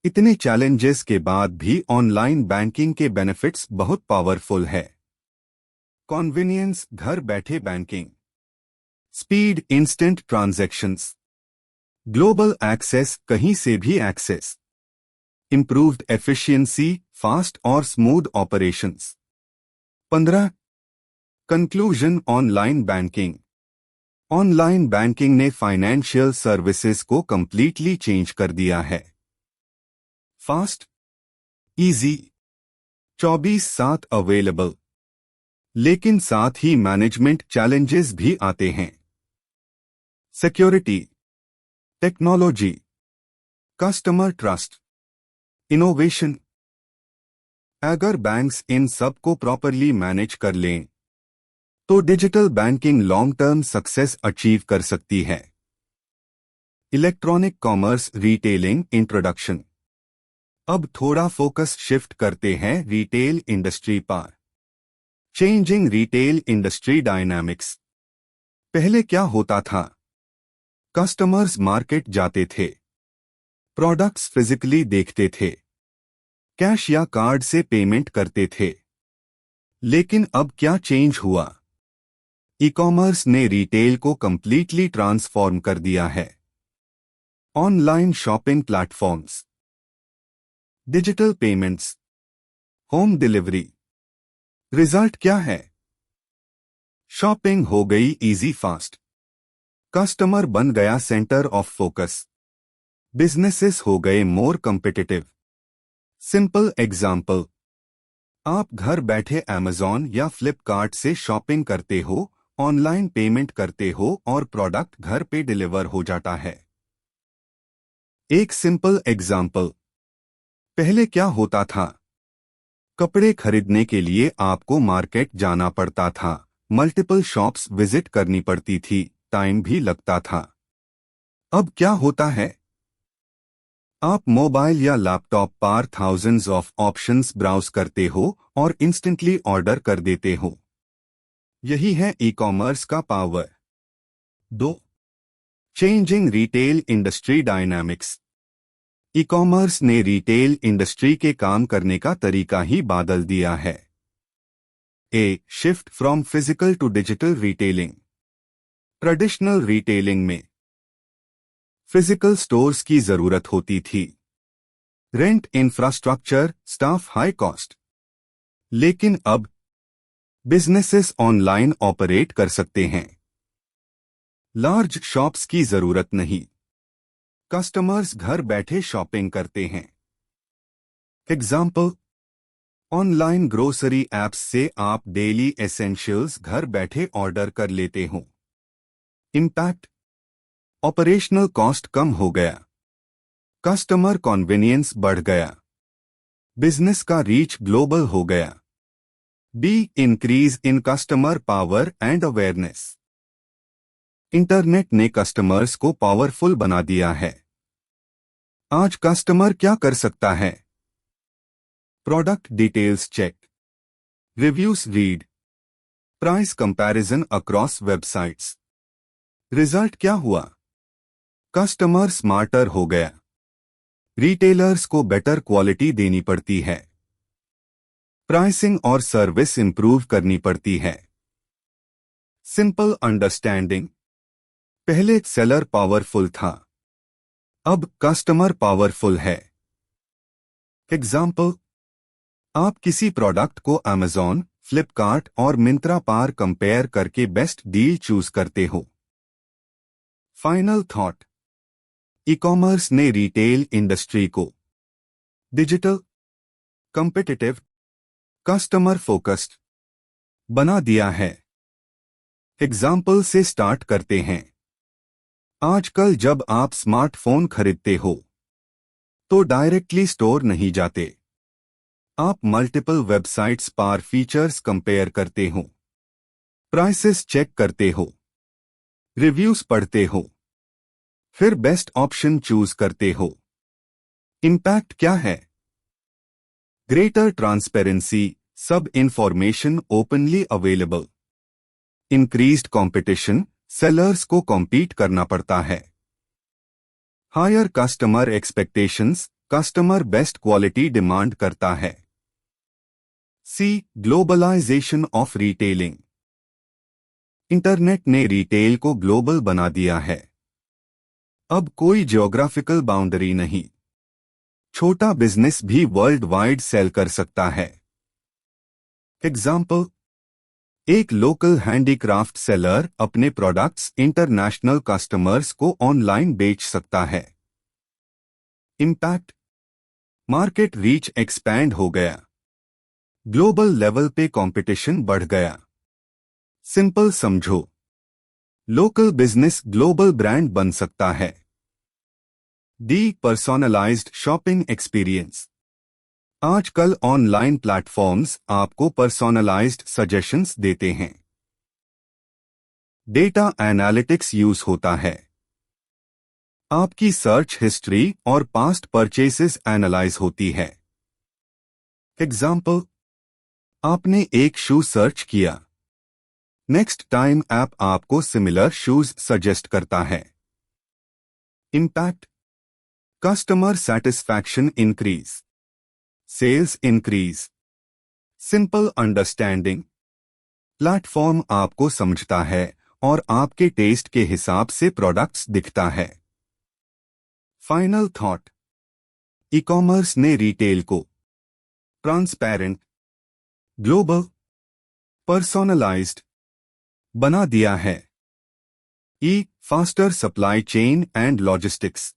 इतने चैलेंजेस के बाद भी ऑनलाइन बैंकिंग के बेनिफिट्स बहुत पावरफुल है। कॉन्वीनियंस, घर बैठे banking, speed, instant transactions, global access, कहीं से भी एक्सेस, इंप्रूव्ड एफिशिएंसी, फास्ट और smooth operations. 15 conclusion, online banking. Online banking ने फाइनेंशियल सर्विसेज को कंप्लीटली चेंज कर दिया है। फास्ट, इजी, 24/7 अवेलेबल, लेकिन साथ ही मैनेजमेंट चैलेंजेस भी आते हैं। Security, technology, customer trust, innovation. अगर बैंक्स इन सब को प्रॉपरली मैनेज कर लें तो digital banking long term success achieve कर सकती है। Electronic commerce retailing introduction. अब थोड़ा फोकस शिफ्ट करते हैं रिटेल इंडस्ट्री पर। Changing retail industry dynamics. पहले क्या होता था? कस्टमर्स मार्केट जाते थे, प्रोडक्ट्स फिजिकली देखते थे, कैश या कार्ड से पेमेंट करते थे। लेकिन अब क्या चेंज हुआ? ई कॉमर्स ने रिटेल को कंप्लीटली ट्रांसफॉर्म कर दिया है। Online shopping platforms, digital payments, home delivery. Result क्या है? शॉपिंग हो गई इजी फास्ट। कस्टमर बन गया सेंटर ऑफ फोकस। बिजनेसेस हो गए मोर कम्पिटिटिव। सिंपल एग्जाम्पल, आप घर बैठे अमेज़ॉन या फ्लिपकार्ट से शॉपिंग करते हो, ऑनलाइन पेमेंट करते हो और प्रोडक्ट घर पे डिलीवर हो जाता है। एक सिंपल एग्जाम्पल, पहले क्या होता था? कपड़े खरीदने के लिए आपको मार्केट जाना पड़ता था, मल्टीपल शॉप्स विजिट करनी पड़ती थी, टाइम भी लगता था। अब क्या होता है? आप मोबाइल या लैपटॉप पर थाउजेंड्स ऑफ ऑप्शंस ब्राउज करते हो और इंस्टेंटली ऑर्डर कर देते हो। यही है ई कॉमर्स का power. 2. Changing retail industry dynamics. E commerce ने रिटेल इंडस्ट्री के काम करने का तरीका ही बदल दिया है। A shift from physical to digital retailing. Traditional retailing में फिजिकल स्टोर्स की जरूरत होती थी, rent, infrastructure, staff, high cost. लेकिन अब बिजनेसेस ऑनलाइन ऑपरेट कर सकते हैं। लार्ज शॉप्स की जरूरत नहीं, कस्टमर्स घर बैठे शॉपिंग करते हैं। एग्जाम्पल, ऑनलाइन ग्रोसरी एप्स से आप डेली एसेंशियल्स घर बैठे ऑर्डर कर लेते हो। इम्पैक्ट, ऑपरेशनल कॉस्ट कम हो गया, कस्टमर कॉन्वेनियंस बढ़ गया, बिजनेस का रीच ग्लोबल हो गया। B increase in customer power and awareness. Internet ने कस्टमर्स को पावरफुल बना दिया है। आज कस्टमर क्या कर सकता है? Product details check, reviews read, price comparison across websites. Result क्या हुआ? कस्टमर स्मार्टर हो गया, रिटेलर्स को बेटर क्वालिटी देनी पड़ती है, प्राइसिंग और सर्विस इंप्रूव करनी पड़ती है। सिंपल अंडरस्टैंडिंग, पहले सेलर पावरफुल था, अब कस्टमर पावरफुल है। एग्जाम्पल, आप किसी प्रोडक्ट को अमेज़ॉन, फ्लिपकार्ट और मिंत्रा पर कंपेयर करके बेस्ट डील चूज करते हो। फाइनल थॉट, ई कॉमर्स ने रिटेल इंडस्ट्री को डिजिटल, कॉम्पिटिटिव, कस्टमर फोकस्ड बना दिया है। एग्जाम्पल से स्टार्ट करते हैं। आजकल जब आप स्मार्टफोन खरीदते हो तो डायरेक्टली स्टोर नहीं जाते, आप मल्टीपल वेबसाइट्स पर फीचर्स कंपेयर करते हो, प्राइसेस चेक करते हो, रिव्यूज पढ़ते हो, फिर बेस्ट ऑप्शन चूज करते हो। इम्पैक्ट क्या है? ग्रेटर ट्रांसपेरेंसी, सब information openly available, increased competition, sellers को कॉम्पीट करना पड़ता है, higher customer expectations, customer best quality demand करता है। C globalisation of retailing, internet ने रिटेल को ग्लोबल बना दिया है। अब कोई ज्योग्राफिकल बाउंड्री नहीं, छोटा बिजनेस भी वर्ल्ड वाइड सेल कर सकता है। एग्जाम्पल, एक लोकल हैंडीक्राफ्ट सेलर अपने प्रोडक्ट्स इंटरनेशनल कस्टमर्स को ऑनलाइन बेच सकता है। इम्पैक्ट, मार्केट रीच एक्सपैंड हो गया, ग्लोबल लेवल पे कंपटीशन बढ़ गया। सिंपल समझो, लोकल बिजनेस ग्लोबल ब्रांड बन सकता है। डी पर्सोनलाइज्ड शॉपिंग एक्सपीरियंस, आजकल ऑनलाइन प्लेटफॉर्म्स आपको पर्सोनलाइज्ड सजेशंस देते हैं। डेटा एनालिटिक्स यूज होता है, आपकी सर्च हिस्ट्री और पास्ट परचेसेस एनालाइज होती है। एग्जाम्पल, आपने एक शू सर्च किया, नेक्स्ट टाइम ऐप आपको सिमिलर शूज सजेस्ट करता है। Impact, customer satisfaction increase, sales increase. Simple understanding, platform आपको समझता है और आपके टेस्ट के हिसाब से प्रोडक्ट्स दिखता है। फाइनल थॉट, ई कॉमर्स ने रिटेल को ट्रांसपेरेंट, ग्लोबल, पर्सोनलाइज्ड, बना दिया है। E faster supply chain and logistics.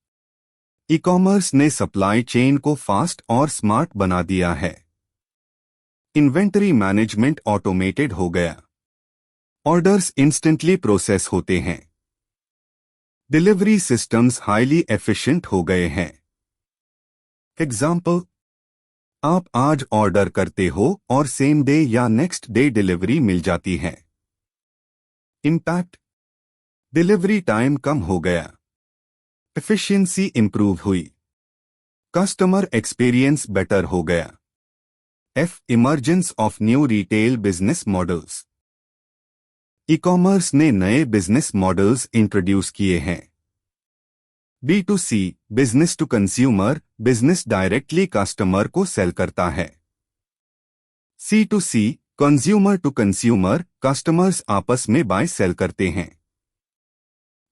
E commerce ने सप्लाई चेन को फास्ट और स्मार्ट बना दिया है। इन्वेंटरी मैनेजमेंट ऑटोमेटेड हो गया। ऑर्डर्स इंस्टेंटली प्रोसेस होते हैं। डिलीवरी सिस्टम्स हाईली एफिशिएंट हो गए हैं। एग्जाम्पल, आप आज ऑर्डर करते हो और सेम डे या नेक्स्ट डे डिलीवरी मिल जाती है। इम्पैक्ट, डिलीवरी टाइम कम हो गया। एफिशिएंसी इंप्रूव हुई। कस्टमर एक्सपीरियंस बेटर हो गया। F emergence of new retail business models. E commerce ने नए बिजनेस मॉडल्स इंट्रोड्यूस किए हैं। B2C business to consumer, business directly customer को सेल करता है। C2C consumer to consumer, customers आपस में बाय सेल करते हैं।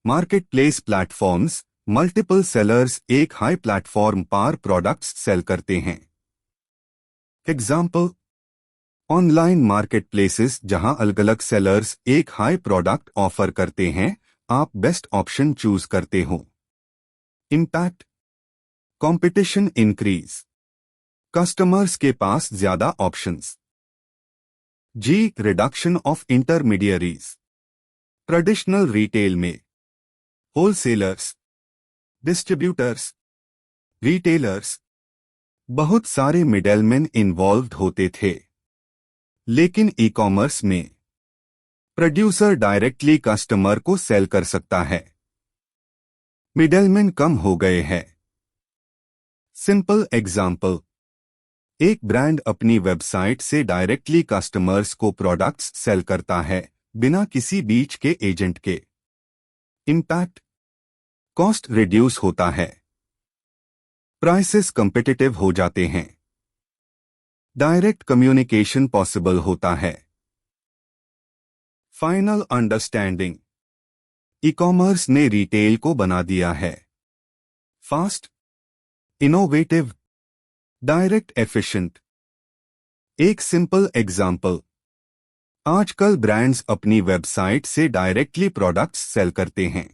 Market place platforms, multiple sellers एक हाई प्लेटफॉर्म पर प्रोडक्ट्स सेल करते हैं। एग्जाम्पल, ऑनलाइन मार्केट प्लेसेस जहां अलग अलग सेलर्स एक हाई प्रोडक्ट ऑफर करते हैं, आप बेस्ट ऑप्शन चूज करते हो। इम्पैक्ट, कंपटीशन इंक्रीज, कस्टमर्स के पास ज्यादा options. G reduction of intermediaries. Traditional retail में होलसेलर्स, डिस्ट्रीब्यूटर्स, रिटेलर्स, बहुत सारे मिडलमैन इन्वॉल्व्ड होते थे। लेकिन ई कॉमर्स में प्रोड्यूसर डायरेक्टली कस्टमर को सेल कर सकता है। मिडलमैन कम हो गए हैं। सिंपल एग्जाम्पल, एक ब्रांड अपनी वेबसाइट से डायरेक्टली कस्टमर्स को प्रोडक्ट्स सेल करता है बिना किसी बीच के एजेंट के। इम्पैक्ट, कॉस्ट रिड्यूस होता है। प्राइसेस कॉम्पिटिटिव हो जाते हैं। डायरेक्ट कम्युनिकेशन पॉसिबल होता है। फाइनल अंडरस्टैंडिंग, ई कॉमर्स ने रिटेल को बना दिया है फास्ट, इनोवेटिव, डायरेक्ट एफिशिएंट। एक सिंपल एग्जाम्पल, आजकल ब्रांड्स अपनी वेबसाइट से डायरेक्टली प्रोडक्ट्स सेल करते हैं।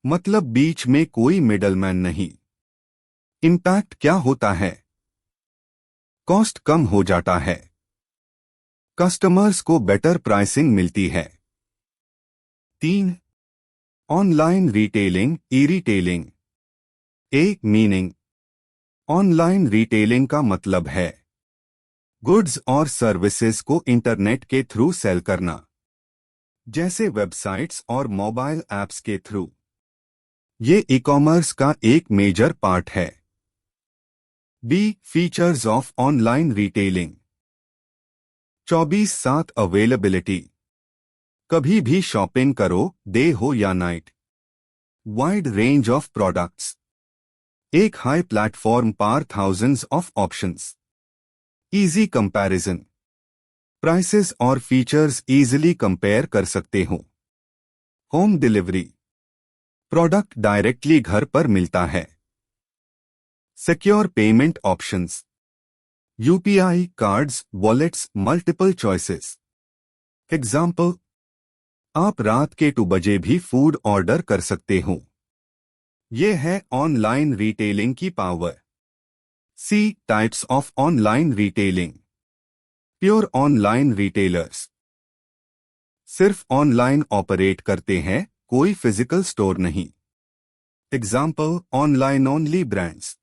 मतलब बीच में कोई मिडलमैन नहीं। इम्पैक्ट क्या होता है? कॉस्ट कम हो जाता है। कस्टमर्स को बेटर प्राइसिंग मिलती है। 3. Online retailing, e retailing. A meaning, online retailing का मतलब है गुड्स और सर्विसेज को इंटरनेट के थ्रू सेल करना, जैसे वेबसाइट्स और मोबाइल ऐप्स के थ्रू। ये ई कॉमर्स का एक मेजर पार्ट है। B features of online retailing. 24/7 availability, कभी भी शॉपिंग करो, डे हो या night. Wide range of products, एक हाई प्लेटफॉर्म पर thousands of options. Easy comparison, prices और फीचर्स इजीली कंपेयर कर सकते हो। होम डिलीवरी, प्रोडक्ट डायरेक्टली घर पर मिलता है। Secure payment options, UPI, cards, wallets, multiple choices. Example, आप रात के 2 बजे भी फूड ऑर्डर कर सकते हो। यह है ऑनलाइन रिटेलिंग की power. C types of online retailing. Pure online retailers, सिर्फ ऑनलाइन ऑपरेट करते हैं, कोई फिजिकल स्टोर नहीं। Example, online only brands.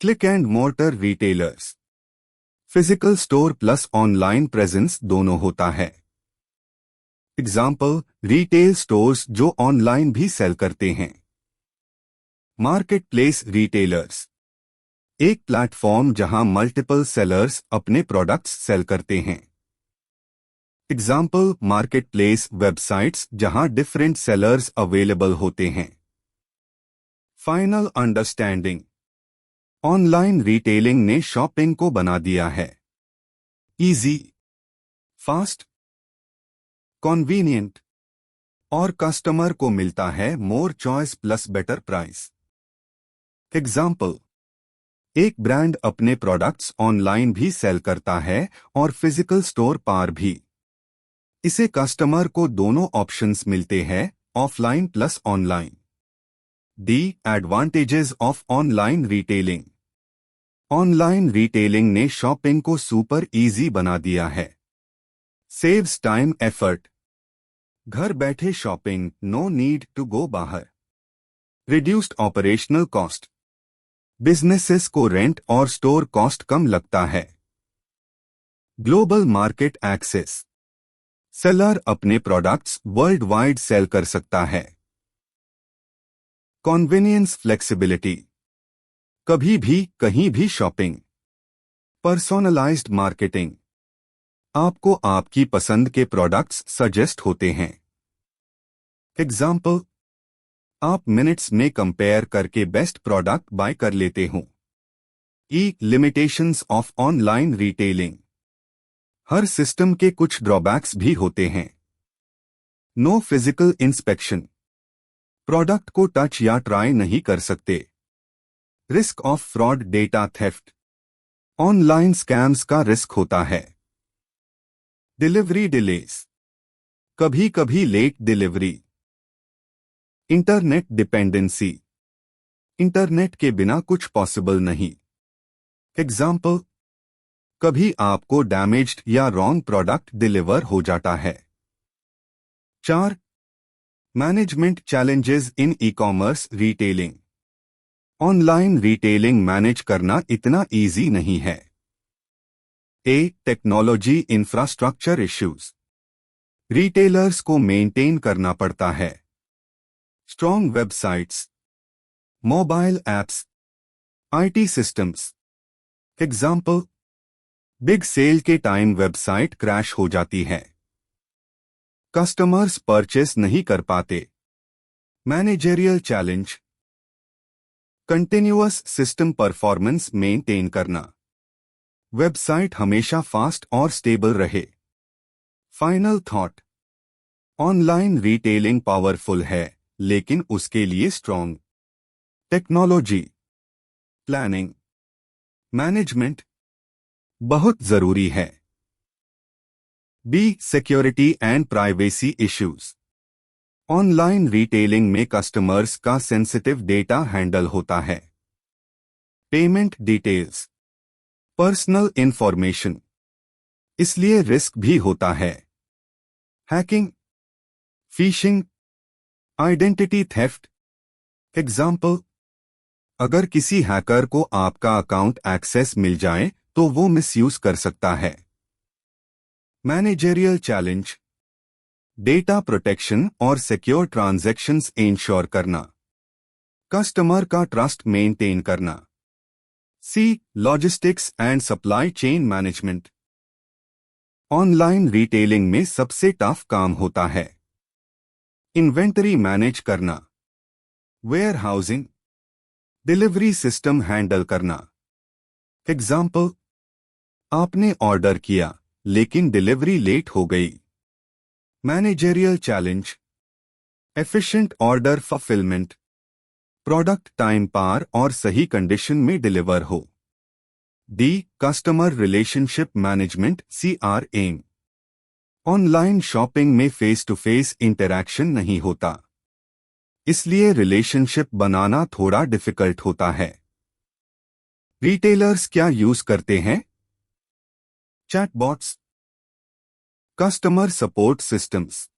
Click and mortar retailers, physical store plus online presence दोनों होता है। एग्जाम्पल, रिटेल स्टोर्स जो ऑनलाइन भी सेल करते हैं। मार्केट प्लेस रिटेलर्स, एक प्लेटफॉर्म जहां मल्टीपल सेलर्स अपने प्रोडक्ट्स सेल करते हैं। एग्जाम्पल, मार्केट प्लेस वेबसाइट्स जहां डिफरेंट सेलर्स अवेलेबल होते हैं। फाइनल अंडरस्टैंडिंग, ऑनलाइन रिटेलिंग ने शॉपिंग को बना दिया है इजी, फास्ट, कॉन्वीनियंट और कस्टमर को मिलता है more choice plus better price. Example, एक ब्रांड अपने प्रोडक्ट्स ऑनलाइन भी सेल करता है और फिजिकल स्टोर पर भी। इसे कस्टमर को दोनों ऑप्शंस मिलते हैं, offline plus online. D advantages of online retailing. Online retailing ने शॉपिंग को सुपर इजी बना दिया है। Saves time effort. घर बैठे shopping, no need to go बाहर। Reduced operational cost. बिजनेसेस को रेंट और स्टोर कॉस्ट कम लगता है। Global market access. सेलर अपने प्रोडक्ट्स वर्ल्ड वाइड सेल कर सकता है। Convenience flexibility. कभी भी कहीं भी शॉपिंग। पर्सोनलाइज्ड मार्केटिंग। आपको आपकी पसंद के प्रोडक्ट्स सजेस्ट होते हैं। एग्जाम्पल, आप मिनट्स में कंपेयर करके बेस्ट प्रोडक्ट बाय कर लेते हो। Limitations of online retailing. हर सिस्टम के कुछ ड्रॉबैक्स भी होते हैं। No physical inspection. प्रोडक्ट को टच या ट्राई नहीं कर सकते। Risk of fraud, data theft. Online scams का रिस्क होता है। Delivery delays. कभी कभी late delivery. Internet dependency. Internet के बिना कुछ पॉसिबल नहीं। एग्जाम्पल, कभी आपको डैमेज्ड या रॉन्ग प्रोडक्ट डिलीवर हो जाता है। 4. Management challenges in e commerce retailing. Online retailing manage करना इतना इजी नहीं है। Technology infrastructure issues. रिटेलर्स को मेंटेन करना पड़ता है। Strong websites, mobile apps, IT systems. Example, big sale के टाइम वेबसाइट क्रैश हो जाती है। कस्टमर्स परचेस नहीं कर पाते। Managerial challenge. Continuous system performance maintain करना। वेबसाइट हमेशा फास्ट और स्टेबल रहे। Final thought, online retailing powerful है, लेकिन उसके लिए स्ट्रॉन्ग टेक्नोलॉजी, प्लानिंग, मैनेजमेंट बहुत जरूरी है। Security and privacy issues. Online retailing में कस्टमर्स का सेंसिटिव डेटा हैंडल होता है। पेमेंट डिटेल्स, पर्सनल इंफॉर्मेशन, इसलिए रिस्क भी होता है। Hacking, phishing, identity theft. Example, अगर किसी हैकर को आपका अकाउंट एक्सेस मिल जाए तो वो मिसयूज कर सकता है। मैनेजरियल चैलेंज, डेटा प्रोटेक्शन और सिक्योर ट्रांजैक्शंस इंश्योर करना। कस्टमर का ट्रस्ट मेंटेन करना। Logistics and supply chain management. Online retailing में सबसे टफ काम होता है। इन्वेंटरी मैनेज करना, warehousing, delivery system handle करना। एग्जाम्पल, आपने ऑर्डर किया लेकिन डिलीवरी लेट हो गई। Managerial challenge, efficient order fulfillment, product time पार और सही कंडीशन में डिलीवर हो। Customer relationship management, CRM। ऑनलाइन शॉपिंग में फेस टू फेस इंटरैक्शन नहीं होता, इसलिए रिलेशनशिप बनाना थोड़ा डिफिकल्ट होता है। रिटेलर्स क्या यूज करते हैं? Chatbots, customer support systems,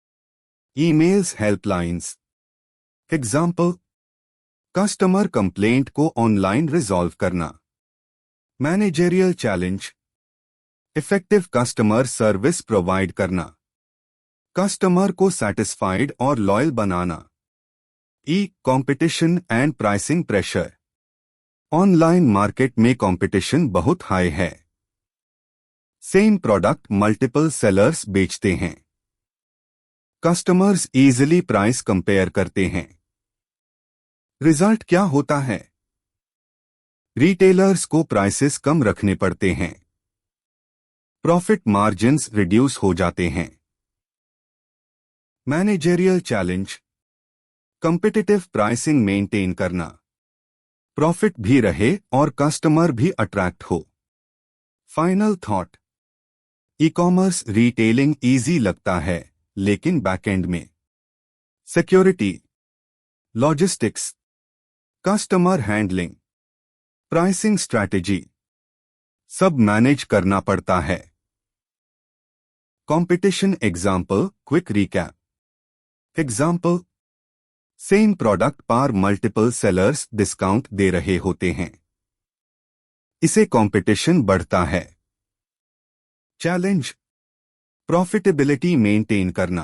emails, helplines. Example, customer complaint को ऑनलाइन रिजॉल्व करना। Managerial challenge, effective customer service provide करना, कस्टमर को सैटिस्फाइड और loyal banana. Competition and pricing pressure. Online market में कंपटीशन बहुत हाई है। सेम प्रोडक्ट मल्टीपल सेलर्स बेचते हैं। कस्टमर्स इजीली प्राइस कंपेयर करते हैं। रिजल्ट क्या होता है? रिटेलर्स को प्राइसेस कम रखने पड़ते हैं। प्रॉफिट मार्जिन्स रिड्यूस हो जाते हैं। Managerial challenge, competitive pricing maintain करना, प्रॉफिट भी रहे और कस्टमर भी अट्रैक्ट हो। Final thought, e commerce retailing easy लगता है, लेकिन बैकएंड में security, logistics, customer handling, pricing strategy सब मैनेज करना पड़ता है। Competition example, quick recap. Example, same product पर मल्टीपल सेलर्स डिस्काउंट दे रहे होते हैं, इसे कंपटीशन बढ़ता है। चैलेंज, प्रॉफिटेबिलिटी मेंटेन करना,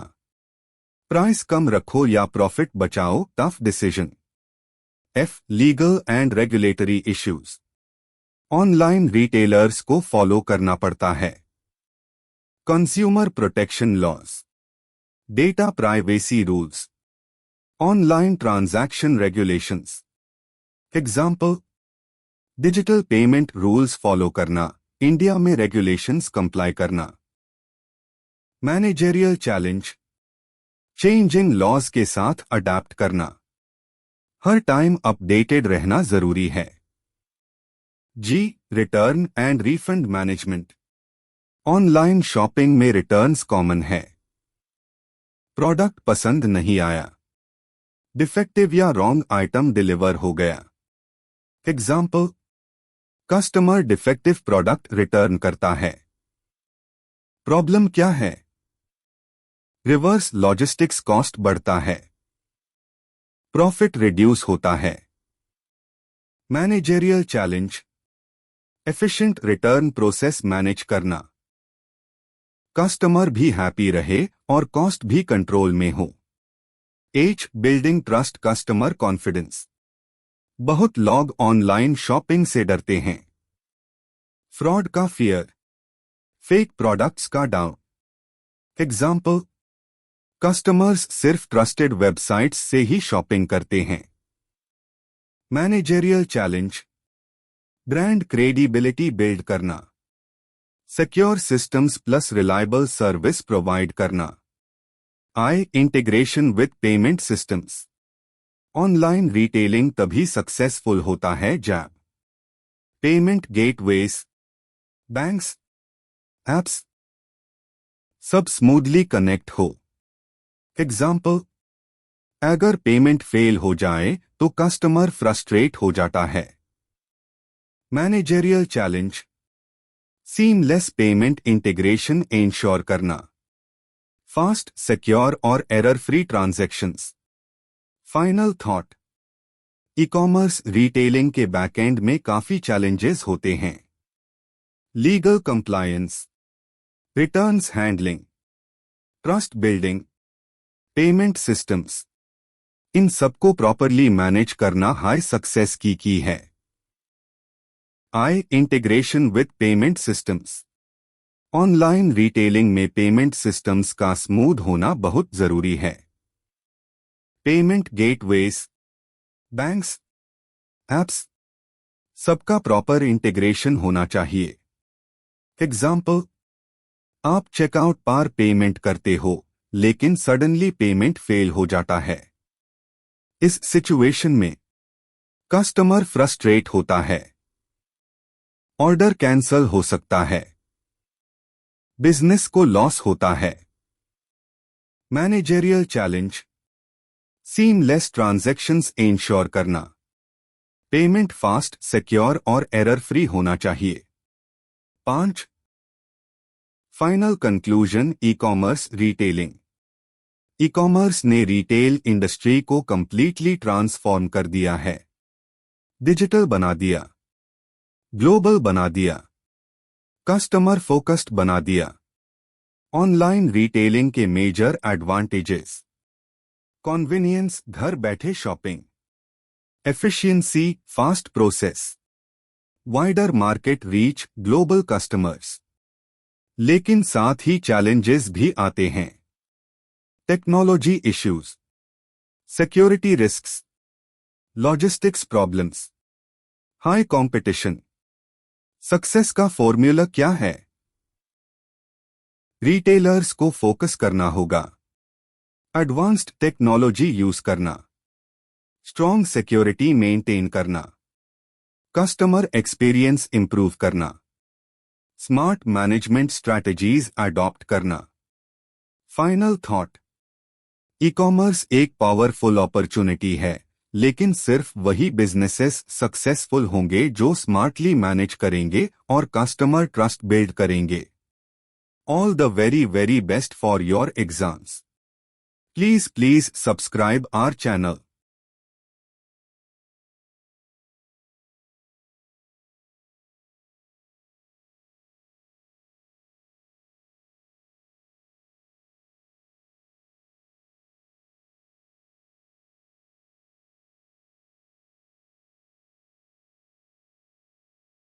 प्राइस कम रखो या प्रॉफिट बचाओ, tough decision. F, legal and regulatory issues, online retailers को फॉलो करना पड़ता है। Consumer protection laws, data privacy rules, online transaction regulations. Example, digital payment rules follow करना, इंडिया में रेगुलेशंस कंप्लाई करना। मैनेजरियल चैलेंज, चेंजिंग लॉज के साथ adapt करना, हर टाइम अपडेटेड रहना जरूरी है। G, return and refund management, online shopping में रिटर्न्स कॉमन है। प्रोडक्ट पसंद नहीं आया, डिफेक्टिव या रॉन्ग आइटम डिलीवर हो गया। Example, customer defective product return करता है। प्रॉब्लम क्या है? रिवर्स लॉजिस्टिक्स कॉस्ट बढ़ता है, प्रॉफिट रिड्यूस होता है। Managerial challenge, efficient return process manage करना, कस्टमर भी हैप्पी रहे और कॉस्ट भी कंट्रोल में हो। H, building trust customer confidence, बहुत लोग ऑनलाइन शॉपिंग से डरते हैं। फ्रॉड का फियर, फेक प्रोडक्ट्स का डाउट। एग्जाम्पल, कस्टमर्स सिर्फ ट्रस्टेड वेबसाइट्स से ही शॉपिंग करते हैं। Managerial challenge, brand credibility build करना, secure systems plus reliable service provide करना। I, integration with payment systems, online retailing तभी सक्सेसफुल होता है जब पेमेंट गेटवेज, बैंक्स, एप्स सब स्मूथली कनेक्ट हो। एग्जाम्पल, अगर पेमेंट फेल हो जाए तो कस्टमर फ्रस्ट्रेट हो जाता है। Managerial challenge, seamless payment integration ensure करना, फास्ट, सिक्योर और error free transactions. Final thought, e commerce retailing के बैकएंड में काफी चैलेंजेस होते हैं। Legal compliance, returns handling, trust building, payment systems, इन सबको प्रॉपरली मैनेज करना हाई सक्सेस की है। I, integration with payment systems, online retailing में पेमेंट सिस्टम्स का स्मूथ होना बहुत जरूरी है। पेमेंट गेटवेज, बैंक्स, एप्स सबका प्रॉपर इंटीग्रेशन होना चाहिए। एग्जाम्पल, आप चेकआउट पर पेमेंट करते हो लेकिन सडनली पेमेंट फेल हो जाता है। इस सिचुएशन में कस्टमर फ्रस्ट्रेट होता है, ऑर्डर कैंसल हो सकता है, बिजनेस को लॉस होता है। Managerial challenge, seamless transactions ensure करना, पेमेंट फास्ट, सिक्योर और एरर फ्री होना चाहिए। 5, final conclusion, e commerce retailing. E commerce ने रिटेल इंडस्ट्री को कंप्लीटली ट्रांसफॉर्म कर दिया है, डिजिटल बना दिया, ग्लोबल बना दिया, कस्टमर फोकस्ड बना दिया। ऑनलाइन रिटेलिंग के मेजर एडवांटेजेस: कन्वीनियंस, घर बैठे shopping, efficiency, fast process, wider market reach, global customers. लेकिन साथ ही चैलेंजेस भी आते हैं। Technology issues, security risks, logistics problems, high competition. Success का फॉर्मूला क्या है? रिटेलर्स को फोकस करना होगा, एडवांस्ड टेक्नोलॉजी यूज करना, स्ट्रॉन्ग सिक्योरिटी मेंटेन करना, कस्टमर एक्सपीरियंस इंप्रूव करना, स्मार्ट मैनेजमेंट स्ट्रैटेजीज अडॉप्ट करना। फाइनल थॉट, ई कॉमर्स एक पावरफुल अपॉर्चुनिटी है, लेकिन सिर्फ वही बिजनेसेस सक्सेसफुल होंगे जो स्मार्टली मैनेज करेंगे और कस्टमर ट्रस्ट बिल्ड करेंगे। All the very very best for your exams. Please subscribe our channel.